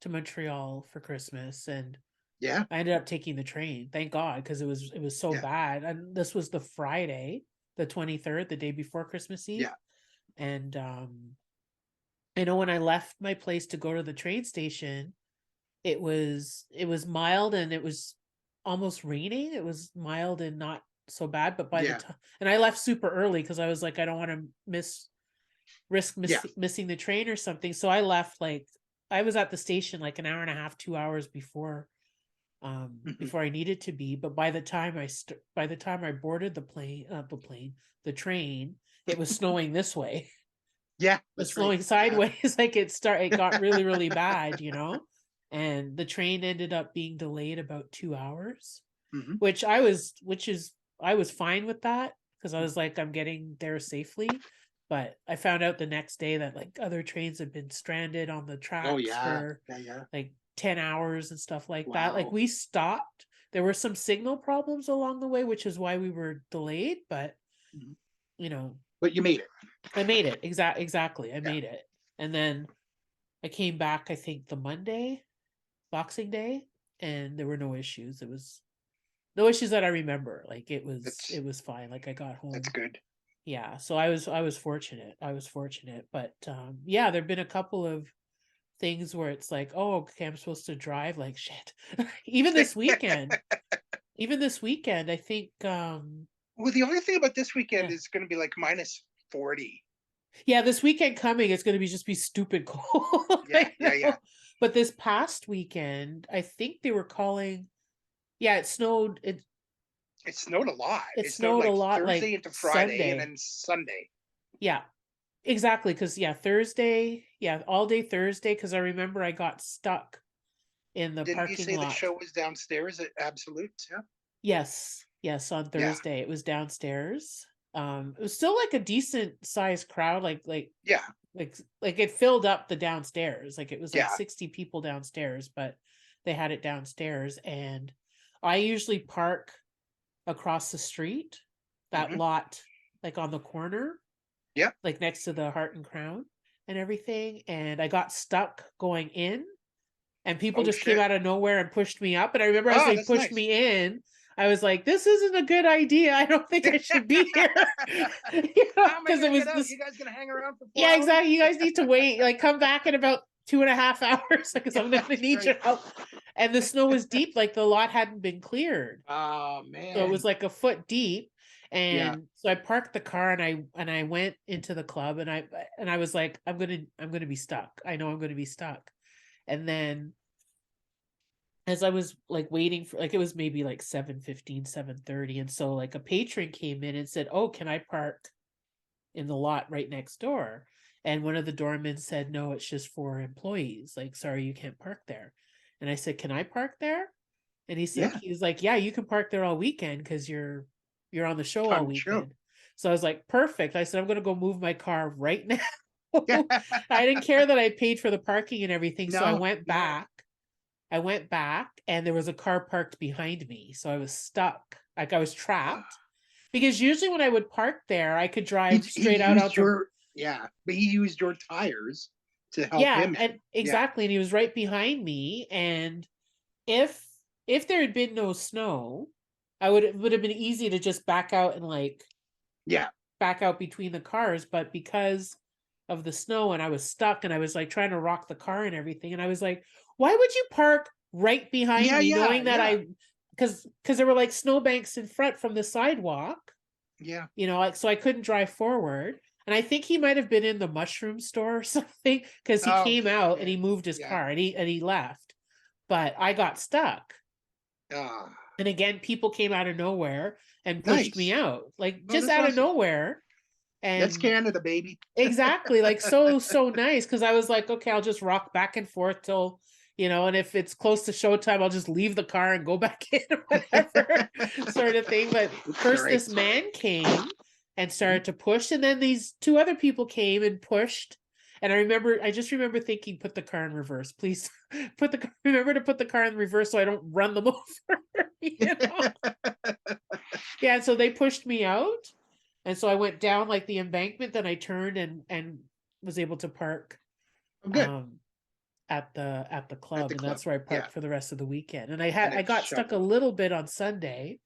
to Montreal for Christmas and Yeah, I ended up taking the train. Thank God, because it was so yeah, bad. And this was the Friday, the 23rd, the day before Christmas Eve. yeah. And I know when I left my place to go to the train station, it was mild and it was almost raining. It was mild and not so bad, but by the Yeah, time and I left super early because I was like, I don't want to yeah. missing the train or something. So I left like I was at the station like an hour and a half, 2 hours Mhm. before I needed to be. But by the time I boarded the train, it was snowing this way. Yeah, It was that's right. snowing Yeah. sideways. Like it got really, really bad. And the train ended up being delayed about 2 hours, Hmm. which is I was fine with that because I Hmm. was like, I'm getting there safely. But I found out the next day that like other trains have been stranded on the Oh tracks yeah, for yeah, yeah. like 10 hours and stuff like that. Like Wow. we stopped. There were some signal problems along the way, which is why we were delayed, but Mhm. you know, But you made it. I made it. Exactly. I Yeah. made it. And then I came back, I think the Monday, Boxing Day, and there were no issues. It was no issues that I remember. Like That's it was fine. Like I got that's home. good. Yeah. So I was fortunate. I was fortunate. But yeah, there've been a couple of things where it's like, oh, okay, I'm supposed to drive like shit. Even this weekend. Even this weekend, I think Well, the only thing about this weekend Yeah. is going to be like minus 40. Yeah, this weekend coming, it's going to be stupid cold. Yeah, I yeah, yeah. know. But this past weekend, I think they were calling. Yeah, it snowed. It snowed a lot. It It snowed snowed a like lot, like Thursday into Friday and Sunday. then Sunday. Yeah, exactly. Because yeah, Thursday. Yeah, all day Thursday. Because I remember I got stuck in the Didn't you parking say the lot. show was downstairs at Absolute? Yeah. Yes, yes, on Yeah. Thursday it was downstairs. It was still like a decent sized crowd, Yeah. like it filled up the downstairs. Like it was like Yeah. 60 people downstairs, but they had it downstairs. And I usually park across the street, that Hmm. lot, like on the corner, Yeah. like next to the Heart and Crown and everything. And I got stuck going in, and people Oh just came shit. out of nowhere and pushed me up. And I remember as Oh, they that's pushed nice. me in, I was like, "This isn't a good idea. I don't think I should be here." How am I Because it gonna get was out? this. You guys gonna hang around for four Yeah, hours? exactly. You guys need to wait. Like, come back in about 2.5 hours because Yeah, I'm gonna that's need right. your help. And the snow was deep. Like the lot hadn't been cleared, Oh so it man. was like a foot deep. Yeah. And so I parked the car, and I went into the club, and I was like, I'm gonna be stuck. I know I'm gonna be stuck. And then as I was like waiting for, like, it was maybe like 7:15, 7:30, and so like a patron came in and said, "Oh, can I park in the lot right next door?" And one of the doormen said, "No, it's just for employees. Like, sorry, you can't park there." And I said, "Can I park there?" And Yeah. he was like, "Yeah, you can park there all weekend because you're on the show all On the show. weekend." So I was like, "Perfect." I said, "I'm gonna go move my car right now." Yeah. I didn't care that I paid for the parking and everything, so No. No. I went back and there was a car parked behind me. So I was stuck. Like I was trapped. Because usually when I would park there, I could drive He straight out used onto. your, yeah, but he used your tires to help Yeah, him in. and Yeah. exactly. And he was right behind me. And if if there had been no snow, it would have been easy to just back out and like Yeah. back out between the cars. But because of the snow and I was stuck and I was like trying to rock the car and everything, and I was like, why would you park right behind Yeah. me Yeah. knowing that Yeah. because there were like snowbanks in front from the sidewalk, Yeah. like, so I couldn't drive forward. And I think he might have been in the mushroom store or something, because he Oh came out and he shit. moved his Yeah. car and he left. But I got stuck. Ah, And again, people came out of nowhere and pushed me nice. out, like Oh, just that's out of awesome. nowhere. That's And Canada, baby. exactly, like so nice, because I was like, okay, I'll just rock back and forth till, and if it's close to showtime, I'll just leave the car and go back in or whatever sort of thing. But first, Great. this man came and Mhm. started to push, and then these two other people came and pushed. And I just remember thinking, put the car in reverse, please. Remember to put the car in reverse so I don't run them over. Yeah, and so they pushed me out. And so I went down like the embankment, then I turned and was able to park Oh, good. um at the At club, the and club. that's where I Yeah. parked for the rest of the weekend. And And I it's got stuck a shoveled. little bit on Sunday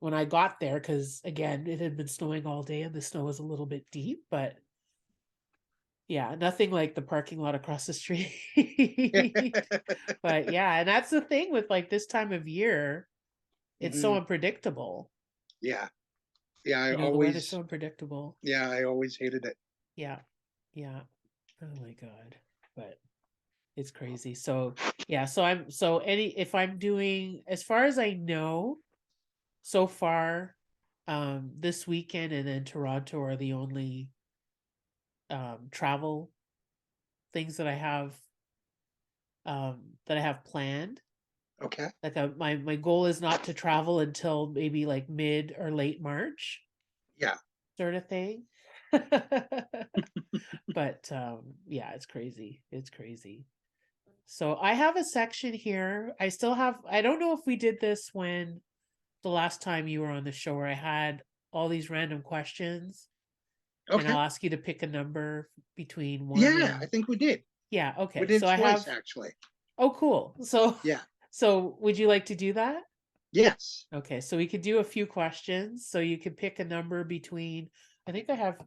when I got there, because again, it had been snowing all day and the snow was a little bit deep, but yeah, nothing like the parking lot across the street. But yeah, and that's the thing with like this time of year, it's so Mhm. unpredictable. Yeah. Yeah. The weather's so unpredictable. I always hated it. Yeah. Yeah. Oh my God. But it's crazy. So yeah, if I'm doing, as far as I know, so far, this weekend and then Toronto are the only travel things that I have planned. Okay. Like my goal is not to travel until maybe like mid or late March, Yeah. sort of thing. But yeah, it's crazy. It's crazy. So I have a section here. I don't know if we did this when the last time you were on the show, where I had all these random questions and Okay. I'll ask you to pick a number between one Yeah. I and, think we did. yeah, We okay. did So it I twice, have, actually. oh, cool. So, Yeah. so would you like to do that? Yes. Okay. So we could do a few questions. So you could pick a number between, I think I have,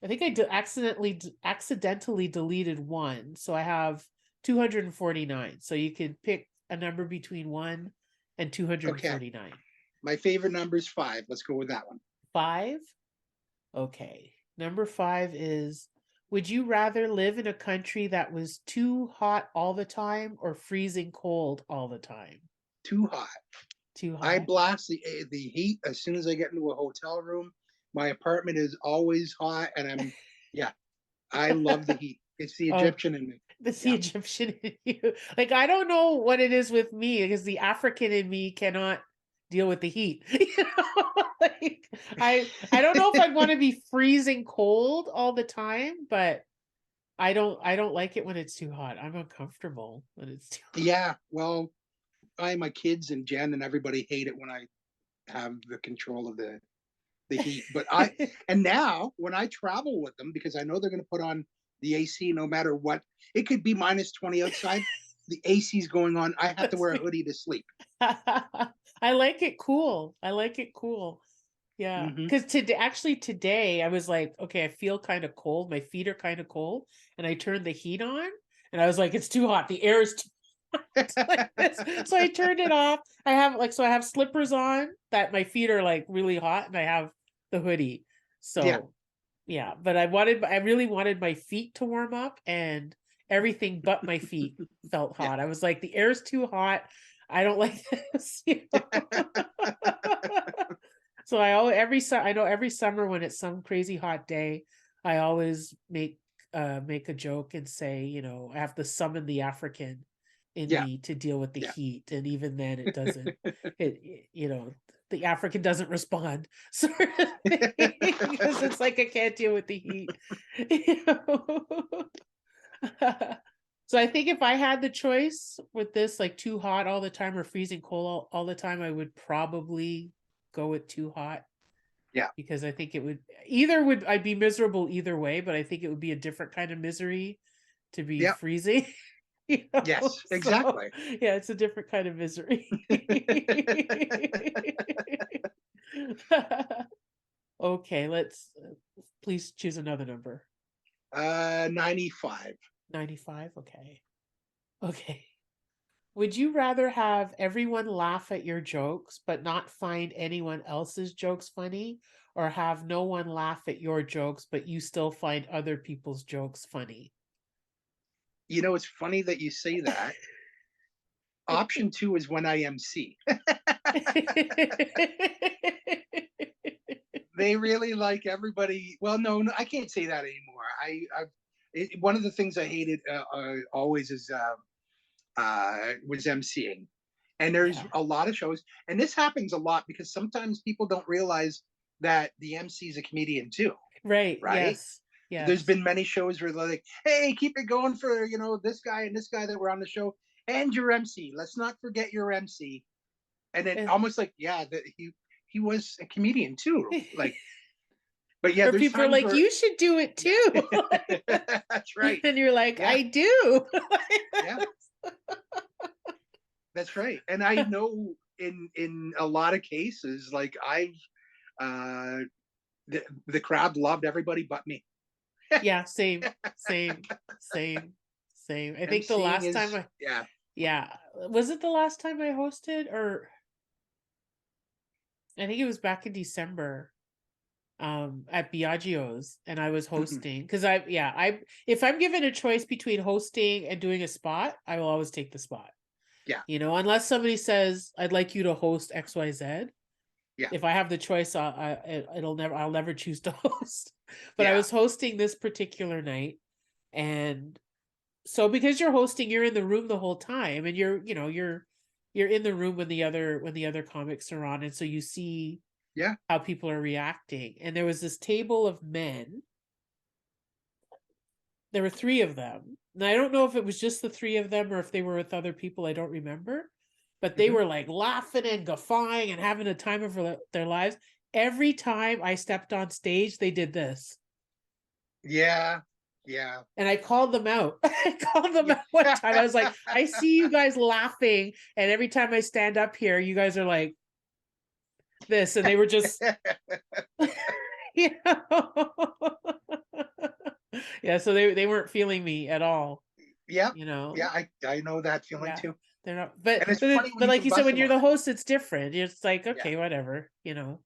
I think accidentally deleted one. So I have 249. So you could pick a number between 1 and Okay. 249. My favorite number is 5. Let's go with that one. 5? Okay. Number 5 is, would you rather live in a country that was too hot all the time or freezing cold all the time? Too hot. Too I hot. blast the heat as soon as I get into a hotel room. My apartment is always hot, and yeah, I love the heat. It's the Oh, Egyptian in me. that's the Yeah. Egyptian in you. Like, I don't know what it is with me because the African in me cannot deal with the heat. Like, I don't know if I'd want to be freezing cold all the time, but I don't like it when it's too hot. I'm uncomfortable when it's too hot. Yeah. Well, my kids and Jen and everybody hate it when I have the control of the heat. But and now when I travel with them, because I know they're going to put on the AC no matter what, it could be -20 outside. The AC's going on. I have to That's wear a me. hoodie to sleep. I like it cool. I like it cool. Yeah, Hmm. because today I was like, okay, I feel kind of cold. My feet are kind of cold, and I turned the heat on, and I was like, it's too hot. The air is too like this. So I turned it off. I have slippers on that my feet are like really hot, and I have the hoodie. Yeah. So yeah, but I really wanted my feet to warm up, and everything but my feet felt Yeah. hot. I was like, the air's too hot. I don't like this. So I know every summer when it's some crazy hot day, I always make a joke and say, I have to summon the African in Yeah. me to deal with the Yeah. heat, and even then it doesn't. The African doesn't respond, sort of thing, because it's like I can't deal with the heat. You know? So I think if I had the choice with this, like too hot all the time or freezing cold all the time, I would probably go with too hot, Yeah. because I think I'd be miserable either way, but I think it would be a different kind of misery to be Yeah. freezing. Yes. So Exactly. yeah, it's a different kind of misery. Okay, please choose another number. 95. 95. Okay. Okay. Would you rather have everyone laugh at your jokes but not find anyone else's jokes funny, or have no one laugh at your jokes but you still find other people's jokes funny? It's funny that you say that. Option 2 is when I MC. They really like everybody. Well, no, no, I can't say that anymore. One of the things I hated always is was MCing, and there's Yeah. a lot of shows, and this happens a lot because sometimes people don't realize that the MC is a comedian too, Right. right? Yes. There's Yes. been many shows where they're like, "Hey, keep it going for this guy and this guy that were on the show, and your MC. Let's not forget your MC." And then Eh. almost like, yeah, that he was a comedian too, like. But yeah, Or there's people are times like, where, you should do it too. yeah, that's right. And you're like, Yeah, I do. yeah, that's right. And I know in a lot of cases, like uh, the crowd loved everybody but me. Yeah, same, same, same, same. I think the MCing last time is, yeah. yeah, was it the last time I hosted, or I think it was back in December, at Biagio's, and I was Mhm. hosting because I if I'm given a choice between hosting and doing a spot, I will always take the spot. Yeah, Unless somebody says I'd like you to host XYZ. yeah, If I have the choice, I'll never choose to host. But I yeah, was hosting this particular night, and so because you're hosting, you're in the room the whole time, and you're in the room when the other comics are on, and so you see yeah. how people are reacting. And there was this table of men. There were three of them. And I don't know if it was just the three of them or if they were with other people. I don't remember. But they Hmm. were like laughing and guffawing and having a time of their lives. Every time I stepped on stage, they did this. Yeah, yeah, And I called them out. I called them yeah. out one time. I was like, I see you guys laughing. And every time I stand up here, you guys are like this. And they were just, you know. Yeah, so they weren't feeling me at all, Yeah, you know. yeah. I know that feeling Yeah. too. They're not, but And it's but funny it, when but you like can you said, bust when them you're on the it. host, it's different. It's like, Yeah, okay, whatever, you know.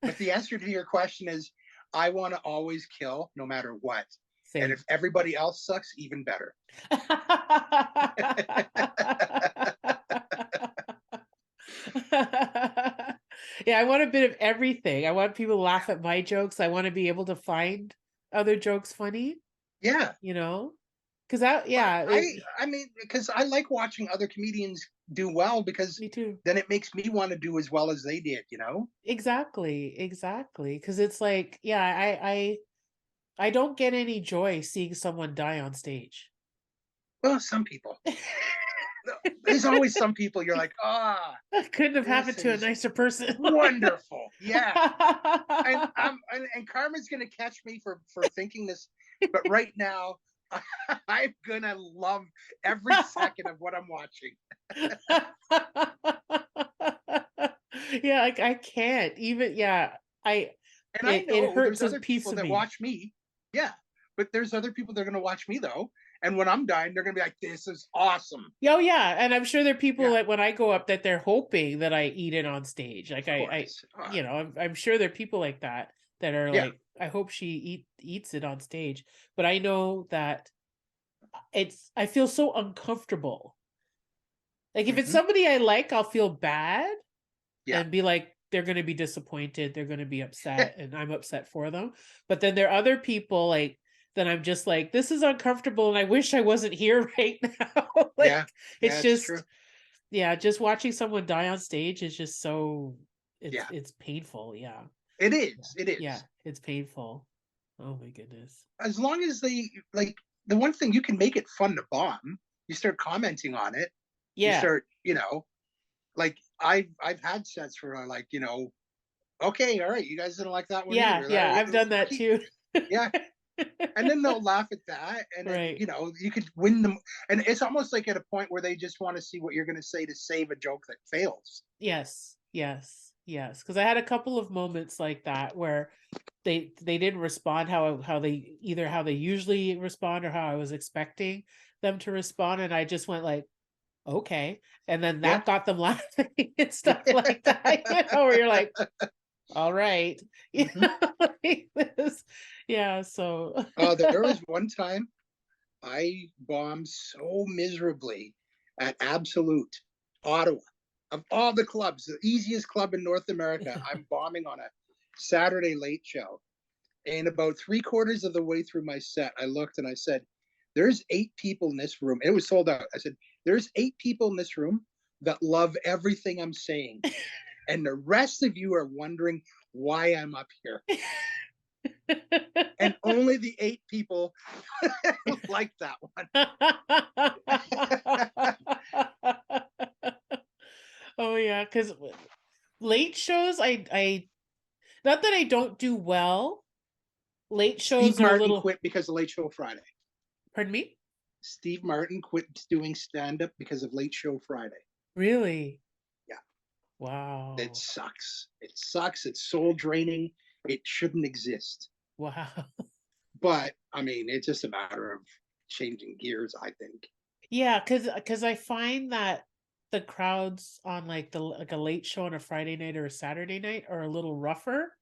But the answer to your question is, I want to always kill no matter what. Same. And if everybody else sucks, even better. Yeah, I want a bit of everything. I want people to laugh at my jokes. I want to be able to find other jokes funny. Yeah. Because I mean, because I like watching other comedians do well, because me too. then it makes me want to do as well as they did, Exactly. Because it's like, yeah, I don't get any joy seeing someone die on stage. Well, some people. There's always some people you're like, couldn't have happened to a is nicer person. wonderful. Yeah. And Carmen's gonna catch me for thinking this, but right now I'm gonna love every second of what I'm watching. Yeah, like I can't even. Yeah, I know it hurts there's a other piece people of that me. watch me. Yeah, but there's other people that are gonna watch me though, and when I'm dying, they're gonna be like, "This is awesome." Oh yeah, and I'm sure there are people that when I go up that they're hoping that I eat it on stage. Like I'm sure there are people like that are like, I hope she eats it on stage. But I know that I feel so uncomfortable. Like if it's somebody I like, I'll feel bad and be like, they're going to be disappointed, they're going to be upset, and I'm upset for them. But then there are other people like that I'm just like, this is uncomfortable, and I wish I wasn't here right now. It's just true. Just watching someone die on stage is just so it's painful. Yeah, it is. It is. Yeah, it's painful. Oh my goodness. As long as they like, the one thing you can make it fun to bomb, you start commenting on it. You start, like I've had sets where I'm like, okay, all right, you guys didn't like that one either. Yeah, I've done that too. Yeah. And then they'll laugh at that, and then, you could win them. And it's almost like at a point where they just want to see what you're going to say to save a joke that fails. Yes. Because I had a couple of moments like that where they didn't respond how they usually respond or how I was expecting them to respond, and I just went like, okay, and then that got them laughing and stuff like that. Where you're like, all right, like this. Yeah. So there was one time I bombed so miserably at Absolute, Ottawa. Of all the clubs, the easiest club in North America, I'm bombing on a Saturday late show. And about 3/4 of the way through my set, I looked and I said, there's 8 people in this room. It was sold out. I said, there's 8 people in this room that love everything I'm saying. And the rest of you are wondering why I'm up here. And only the 8 people like that one. Oh yeah, because late shows, I not that I don't do well. Late shows Steve are Martin a little. quit because of Late Show Friday. Pardon me? Steve Martin quit doing stand-up because of Late Show Friday. Really? Yeah. Wow. It sucks. It sucks. It's soul draining. It shouldn't exist. Wow. But I mean, it's just a matter of changing gears, I think. Yeah, because I find that the crowds on like a late show on a Friday night or a Saturday night are a little rougher.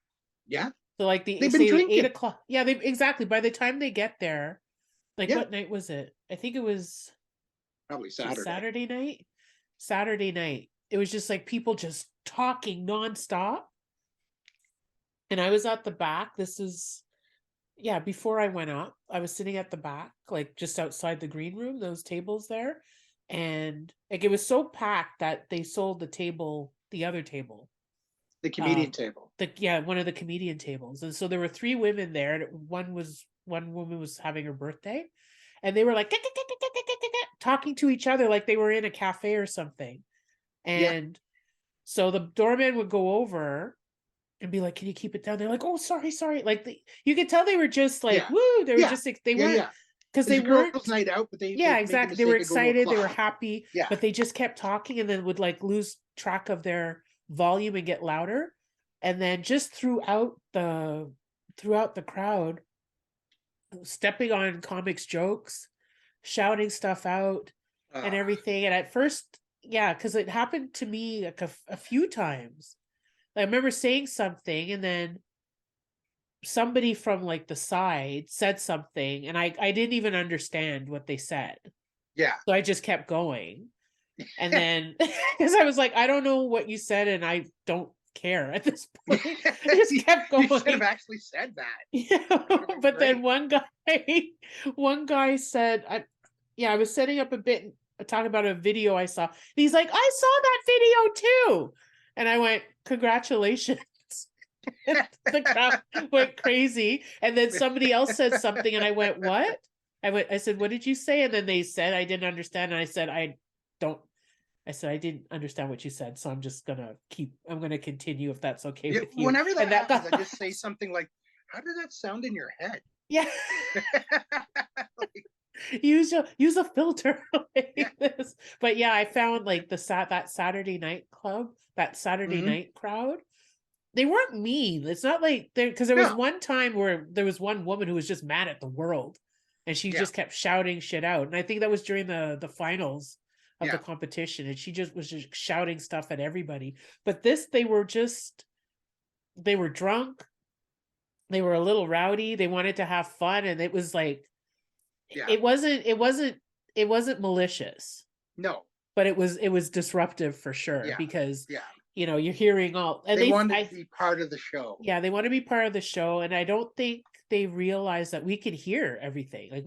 Yeah. So like they've been drinking. 8 o'clock. Yeah, exactly. By the time they get there, like what night was it? I think it was probably Saturday. Saturday night. It was just like people just talking nonstop. And I was at the back. This is before I went up, I was sitting at the back, like just outside the green room, those tables there. And like it was so packed that they sold the other table. The comedian table. One of the comedian tables. And so there were 3 women there, and one woman was having her birthday, and they were like talking to each other like they were in a cafe or something. And so the doorman would go over and be like, "Can you keep it down?" They're like, "Oh, sorry." Like you could tell they were just like, woo. They were just like, they weren't, because they weren't girls' night out, but they exactly. They were excited, they were happy, but they just kept talking and then would like lose track of their volume and get louder. And then just throughout the crowd, stepping on comics' jokes, shouting stuff out, and everything. And at first, because it happened to me like a few times. I remember saying something, and then somebody from like the side said something, and I didn't even understand what they said. Yeah. So I just kept going. And then because I was like, I don't know what you said, and I don't care at this point. I just kept You should have going. actually said that. Yeah. But then one guy said, I was setting up a bit talking about a video I saw. He's like, I saw that video too. And I went, congratulations. The crowd went crazy. And then somebody else said something, and I went, what? I said, what did you say? And then they said, I didn't understand. And I said, don't I said, I didn't understand what you said, so I'm going to continue if that's okay with you. Whenever that And happens, I just say something like, how did that sound in your head? Yeah. Like, use a filter like yeah. this. But yeah, I found like that Saturday night club, that Saturday night crowd. They weren't mean. It's not like because there was one time where there was one woman who was just mad at the world, and she just kept shouting shit out. And I think that was during the finals of the competition, and she just was just shouting stuff at everybody. But they were drunk, they were a little rowdy, they wanted to have fun, and it was like it wasn't malicious. No. But it was disruptive for sure, because you're hearing all, and they want to be part of the show. Yeah, they want to be part of the show, and I don't think they realize that we can hear everything. Like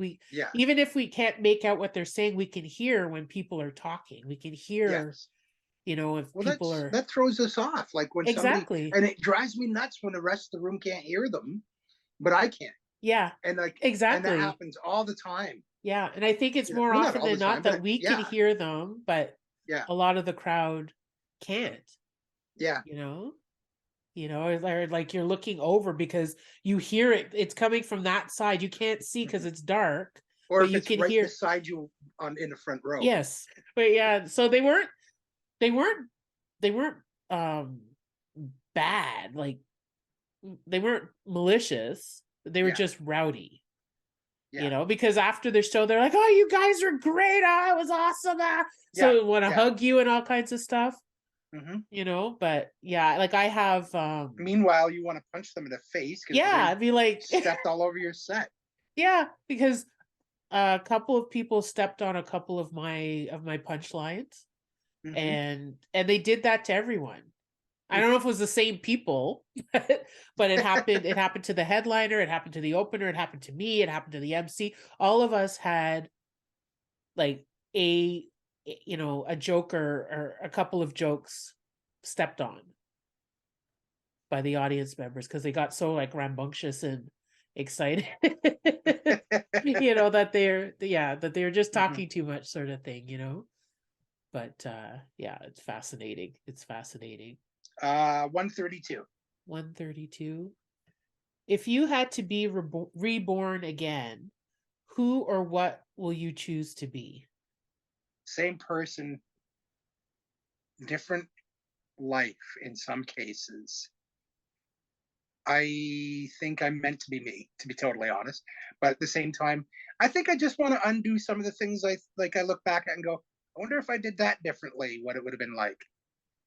even if we can't make out what they're saying, we can hear when people are talking. We can hear, if people are. That throws us off. Like when somebody, and it drives me nuts when the rest of the room can't hear them, but I can. Yeah, and like exactly, and that happens all the time. Yeah, and I think it's more often than not that we can hear them, but a lot of the crowd can't. Yeah. Or like you're looking over because you hear it. It's coming from that side. You can't see because it's dark. Or but if you it's can right hear beside you in the front row. Yes, but yeah. So they weren't bad. Like they weren't malicious. They were just rowdy. Because after the show, they're like, "Oh, you guys are great! Oh, it was awesome!" So we want to hug you and all kinds of stuff. But yeah, like I have. Meanwhile, you want to punch them in the face. I'd be like stepped all over your set. Yeah, because a couple of people stepped on a couple of my punchlines, and they did that to everyone. I don't know if it was the same people, but it happened. It happened to the headliner. It happened to the opener. It happened to me. It happened to the MC. All of us had like a joke or a couple of jokes stepped on by the audience members because they got so like rambunctious and excited, that they're just talking too much, sort of thing, But it's fascinating. It's fascinating. 132. 132. If you had to be reborn again, who or what will you choose to be? Same person, different life in some cases. I think I'm meant to be me, to be totally honest. But at the same time, I think I just want to undo some of the things I look back at and go, I wonder if I did that differently, what it would have been like.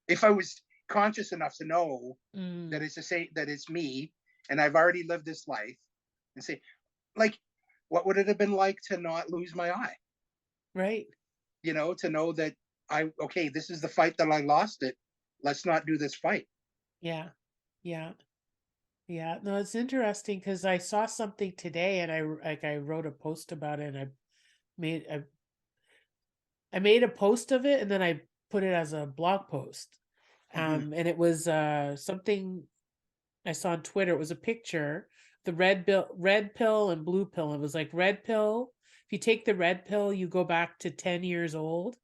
If I was conscious enough to know that it's me and I've already lived this life, and say, like, what would it have been like to not lose my eye? Right. To know that this is the fight that I lost it. Let's not do this fight. Yeah. No, it's interesting because I saw something today and I wrote a post about it, and I made a post of it and then I put it as a blog post. And it was something I saw on Twitter. It was a picture, the red pill and blue pill. It was like red pill. If you take the red pill, you go back to 10 years old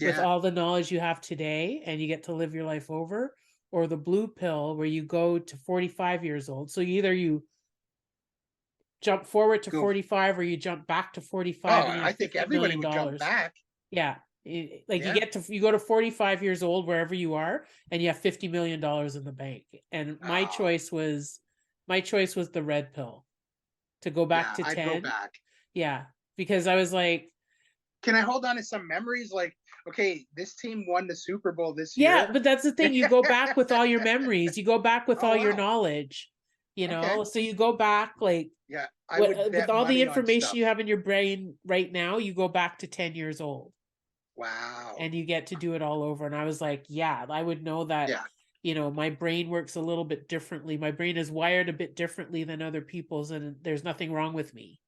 with all the knowledge you have today, and you get to live your life over. Or the blue pill, where you go to 45 years old. So you jump forward to 45 or you jump back to 45. I think everybody would jump back. Yeah. You go to 45 years old wherever you are, and you have $50 million in the bank. And my choice was the red pill, to go back to 10. I'd go back. Yeah. Because I was like, can I hold on to some memories? Like, okay, this team won the Super Bowl this Yeah, year. but that's the thing. You go back with all your memories. You go back with Oh all your wow. knowledge, Okay. So you go back like Yeah, I what would with bet all the money on information stuff. you have in your brain right now, you go back to 10 years old Wow. and you get to do it all over. And I was like, yeah, I would know that, Yeah. my brain works a little bit differently. My brain is wired a bit differently than other people's, and there's nothing wrong with me.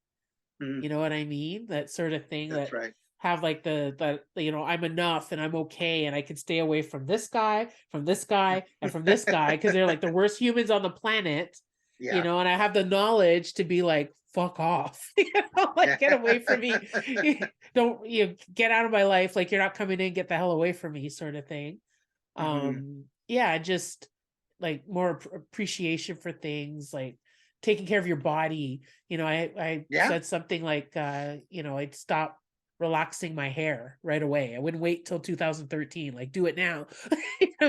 Mhm. You know what I mean? That sort of thing, That's that right. have like I'm enough and I'm okay and I can stay away from this guy, and from this guy because they're like the worst humans on the planet, Yeah. and I have the knowledge to be like, fuck off. Like get away from me. Don't get out of my life, like you're not coming in, get the hell away from me, sort of thing. Mhm. Yeah, just like more appreciation for things, like taking care of your body. I Yeah. said something like I'd stop relaxing my hair right away. I wouldn't wait till 2013, like do it now.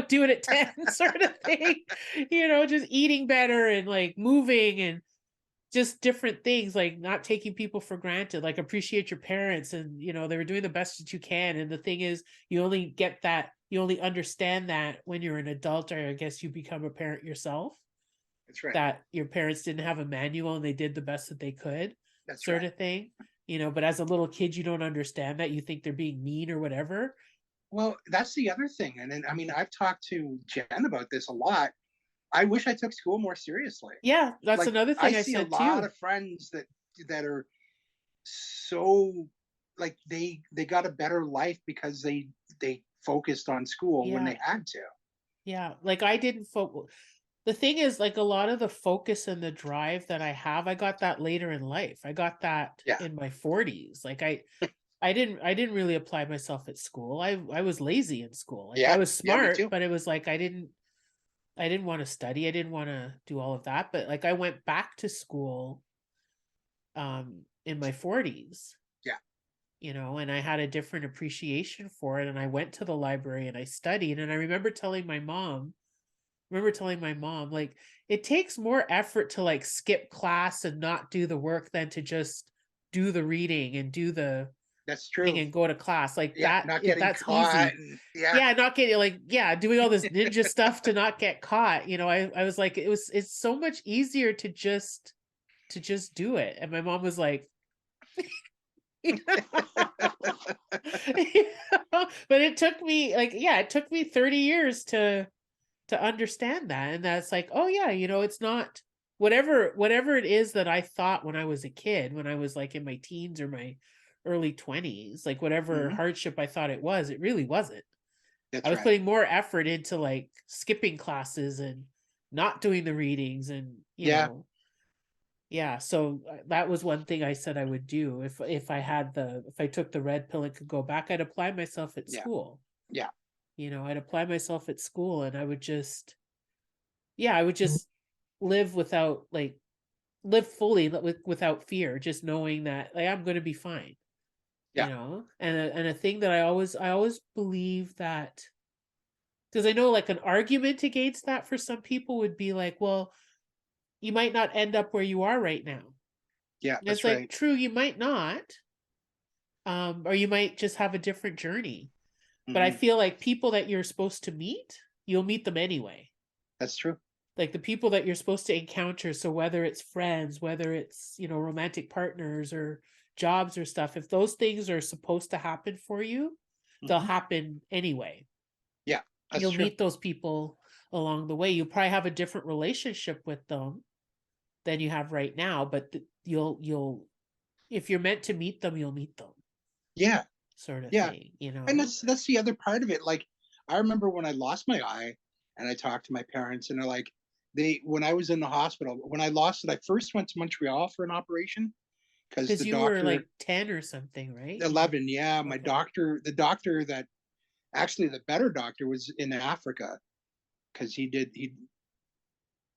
Do it at 10, sort of thing. Just eating better and like moving and just different things, like not taking people for granted, like appreciate your parents, and they were doing the best that you can. And the thing is, you only understand that when you're an adult, or I guess you become a parent yourself, That's right. that your parents didn't have a manual and they did the best that they could, That's sort right. of thing. But as a little kid, you don't understand that. You think they're being mean or whatever. Well, that's the other thing. And then, I mean, I've talked to Jen about this a lot. I wish I took school more seriously. Yeah, that's Like, another I thing I see a said lot too. of friends that are so like they got a better life because they focused on school when Yeah, they had to. yeah, like I didn't focus. The thing is, like a lot of the focus and the drive that I have, I got that later in life. I got that Yeah. in my 40s. Like I didn't really apply myself at school. I was lazy in school. Like I Yeah. was Yeah. Me smart, too. but it was like I didn't want to study. I didn't want to do all of that. But like I went back to school in my 40s, Yeah. and I had a different appreciation for it. And I went to the library and I studied. And I remember telling my mom, like, it takes more effort to like skip class and not do the work than to just do the reading and do the That's thing true. and go to class. Like Yeah. that, Not if getting that's caught. easy. And yeah. Yeah, not getting like, yeah, doing all this ninja stuff to not get caught. I was like, it's so much easier to just do it. And my mom was like, but it took me like, yeah, it took me 30 years to understand that. And that's like, oh yeah, it's not whatever it is that I thought when I was a kid, when I was like in my teens or my early 20s, like whatever Mhm. hardship I thought it was, it really wasn't. I That's was right. putting more effort into like skipping classes and not doing the readings and Yeah. yeah. So that was one thing I said I would do if I took the red pill and could go back. I'd apply myself at Yeah. school. Yeah. I'd apply myself at school, and I would just, yeah, I would just live without like live fully, without fear, just knowing that like I'm going to be fine. Yeah. And a thing that I always believe that, because I know like an argument against that for some people would be like, well, you might not end up where you are right now. Yeah. And it's That's like, right. true, you might not, or you might just have a different journey. But I Hmm. feel like people that you're supposed to meet, you'll meet them anyway. That's true. Like the people that you're supposed to encounter, so whether it's friends, whether it's romantic partners or jobs or stuff, if those things are supposed to happen for you, they'll Hmm. happen anyway. Yeah. That's You'll true. meet those people along the way. You'll probably have a different relationship with them than you have right now, but you'll if you're meant to meet them, you'll meet them, Yeah. sort of Yeah. And thing. that's the other part of it. Like, I remember when I lost my eye and I talked to my parents, and they're like, when I was in the hospital, when I lost it, I first went to Montreal for an operation because Because the you were doctor, like 10 or something, right? 11, yeah, my Okay. the doctor that actually the better doctor was in Africa because he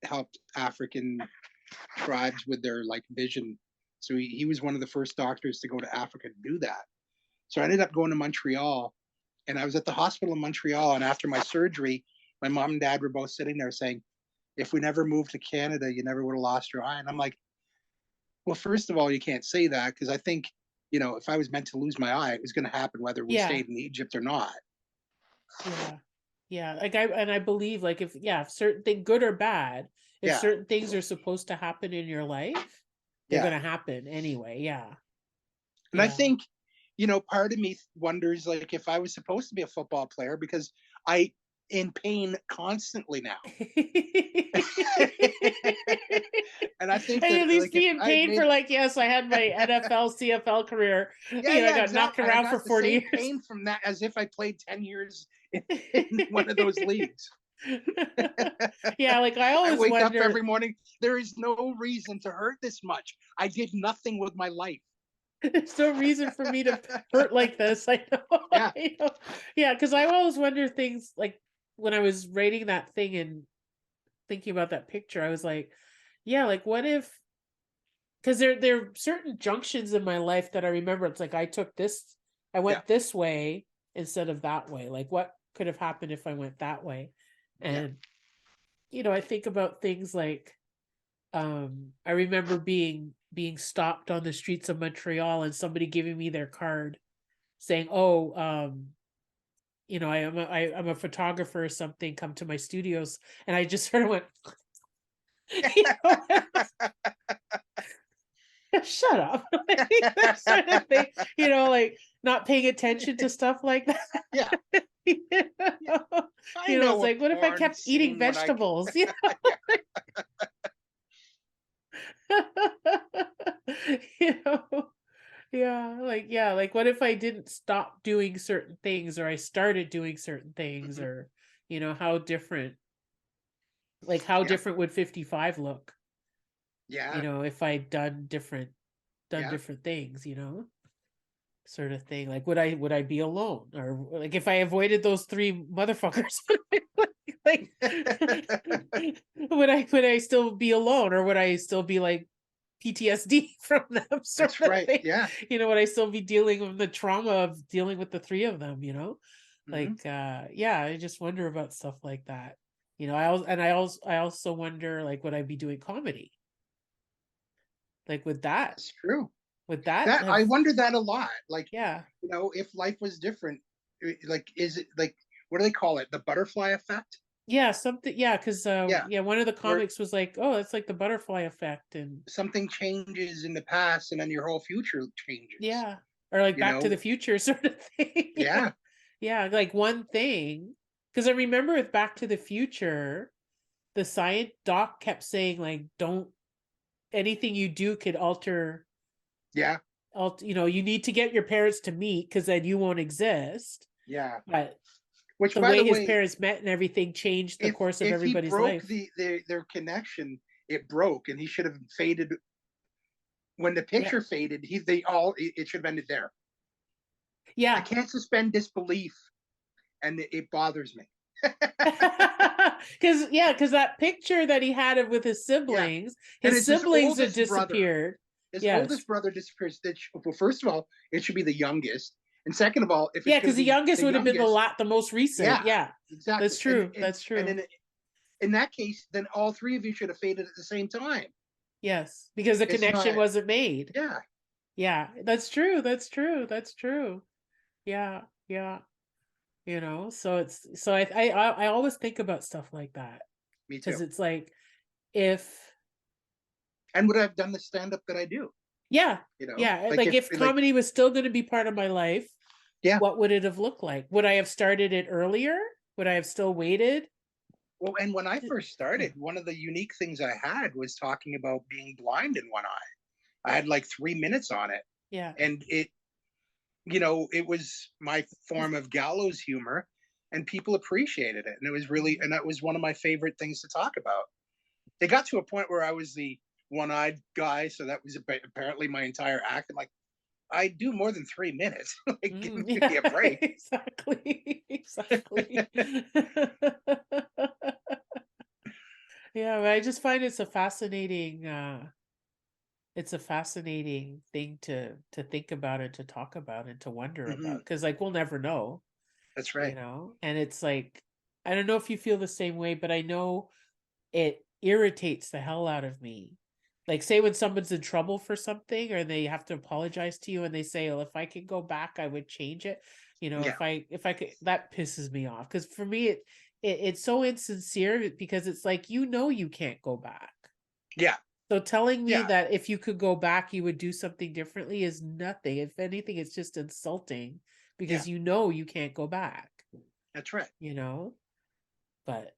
helped African tribes with their like vision. So he was one of the first doctors to go to Africa to do that. So I ended up going to Montreal, and I was at the hospital in Montreal. And after my surgery, my mom and dad were both sitting there saying, if we never moved to Canada, you never would have lost your eye. And I'm like, well, first of all, you can't say that because I think if I was meant to lose my eye, it was going to happen whether we Yeah. stayed in Egypt or not. Yeah. Yeah. Like I believe like if certain thing, good or bad, if Yeah. certain things are supposed to happen in your life, they're Yeah. gonna happen anyway. Yeah. And I Yeah. think, part of me wonders like if I was supposed to be a football player because I in pain constantly now. And I think And that at least like if be in I had pain for made like, yes, I had my NFL, CFL career. yeah, I yeah, got knocked exactly. And I around for got the 40 same years. pain from that as if I played 10 years in one of those leagues. Yeah, like I I always wake up wonder, every morning. There is no reason to hurt this much. I did nothing with my life. there's no reason for me to hurt like this. I know. Yeah. I know. Yeah, because I always wonder things like when I was writing that thing and thinking about that picture, I was like, yeah, like what if, because there are certain junctions in my life that I remember. It's like I Yeah. went this way instead of that way. Like what could have happened if I went that way? Yeah. And I think about things like I remember being stopped on the streets of Montreal and somebody giving me their card saying, "Oh, I'm a photographer or something. Come to my studios." And I just sort of went, you know, shut up. That sort of thing, like not paying attention to stuff like that. Yeah. You Yeah. know, I know it's a like, what if I porn kept eating scene when I vegetables? yeah. You know, yeah, like what if I didn't stop doing certain things or I started doing certain things Mhm. or how different, like how Yeah. different would 55 look, Yeah. if I'd done Yeah. different things, sort of thing. Like would I be alone? Or like if I avoided those three motherfuckers, like would I still be alone or would I still be like PTSD from them sort That's of right. thing? Yeah. Would I still be dealing with the trauma of dealing with the three of them, Hmm. Like yeah, I just wonder about stuff like that. I also wonder like would I be doing comedy? Like That's true. would that That have I wonder that a lot. Like, yeah. if life was different, like, is it like what do they call it? The butterfly effect? Yeah, something yeah, because Yeah, yeah, one of the where comics was like, "Oh, it's like the butterfly effect," and something changes in the past and then your whole future changes. yeah, or like You Back to know? the Future sort of thing. Yeah. Yeah, like one thing, because I remember with Back to the Future, the science doc kept saying like, "Don't anything you do could Yeah. you need to get your parents to meet because then you won't exist." Yeah. But Which, the by way the his way, parents met and everything changed the course of if he everybody's broke life. their connection, it broke, and he should have faded when the Yeah, picture faded. It should have ended there. I yeah. can't suspend disbelief, and it bothers me. Because that picture that he had with Yeah, and his it's his siblings had oldest brother. disappeared. His Yes. oldest brother disappears. Well, first of all, it should be the youngest, and second of all, if it's Yeah, going because to the be youngest the would have been youngest, the most recent. yeah, Yeah, that's exactly. true. That's And true. in that case, then all three of you should have faded at the same time. Yes, because the It's connection not. wasn't made. Yeah, Yeah, that's true. That's true. That's true. Yeah, yeah. So I always think about stuff like that me because too. it's like if And would I have done the stand up that I do? yeah, yeah, Like like if if like comedy was still going to be part of my life, yeah. what would it have looked like? Would I have started it earlier? Would I have still waited? Well, and when I first Yeah. started, one of the unique things I had was talking about being blind in one eye. I had like 3 minutes on it, Yeah. and it was my form of gallows humor, and people appreciated it, and it was really, Mhm. and that was one of my favorite things to talk about. It got to a point where I was the one-eyed guy, so that was apparently my entire act. I'm like, I do more than 3 minutes. Like, give me Yeah, a break. exactly. Exactly. Yeah, but I just find it's a fascinating thing to think about and to talk about and to wonder about Hmm. because like we'll never know, That's right. and it's like I don't know if you feel the same way, but I know it irritates the hell out of me. like say when someone's in trouble for something or they have to apologize to you and they say, well, if I could go back, I would change it. Yeah. If I could, that pisses me off. Cause for me, it's so insincere because it's like, you can't go back. Yeah. So telling me Yeah. that if you could go back, you would do something differently is nothing. If anything, it's just insulting Yeah. because you can't go back, That's right. but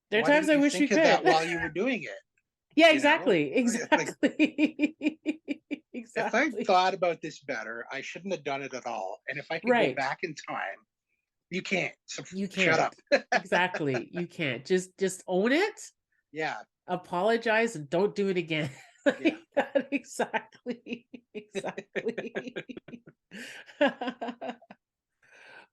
there are Why times didn't I you wish we think of could. that while you were doing it? Yeah, You know, exactly. like Exactly. if I Exactly. thought about this better, I shouldn't have done it at all. And if I could go Right. back in time, you can't. So You shut can't. up. Exactly. You can't. Just own it, Yeah. apologize, and don't do it again. Yeah. Like that. Exactly. Exactly.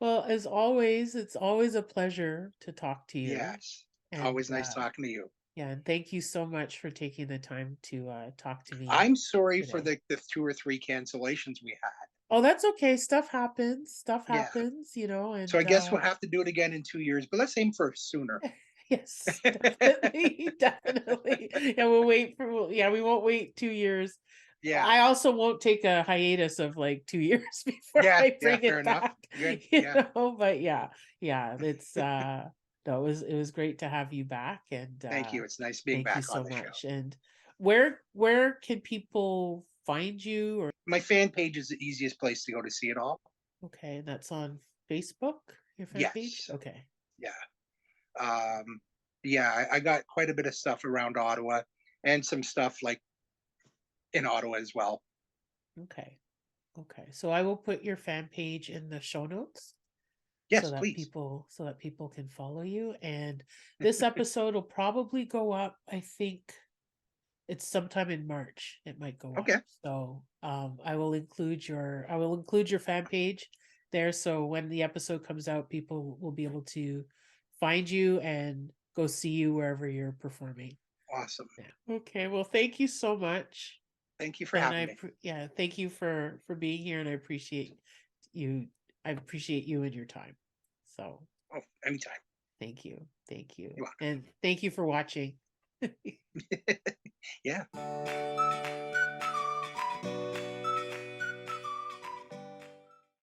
Well, as always, it's always a pleasure to talk to you. Yes. And Always nice talking to you. yeah, and thank you so much for taking the time to talk to me I'm sorry for today. the 2 or 3 cancellations we had. Oh, that's okay. Stuff Yeah. happens, So and I guess we'll have to do it again in 2 years, but let's aim for sooner. yes, definitely, definitely. Yeah, yeah, we won't wait 2 years. Yeah. I also won't take a hiatus of like 2 years before Yeah. I Yeah. bring Fair it enough. back. Good. Yeah. But yeah, it's no, it was great to have you back, and Thank you. It's nice being thank you back on so the show. much. And where can people find you? Or My fan page is the easiest place to go to see it all. okay, that's on Facebook, your fan page? Yes. Okay. Yeah. Yeah, I got quite a bit of stuff around Ottawa and some stuff like in Ottawa as well. Okay. Okay. So I will put your fan page in the show notes Yes, please. so that people can follow you. And this episode will probably go up, I think it's sometime in March. It might go up. Okay. So I will include your fan page there. So when the episode comes out, people will be able to find you and go see you wherever you're performing. Awesome. Yeah. Okay. Well, thank you so much. Thank you for And having me. yeah, thank you for being here, and you. I appreciate you and your time. So Oh, anytime. thank you, You're welcome. and thank you for watching. Yeah.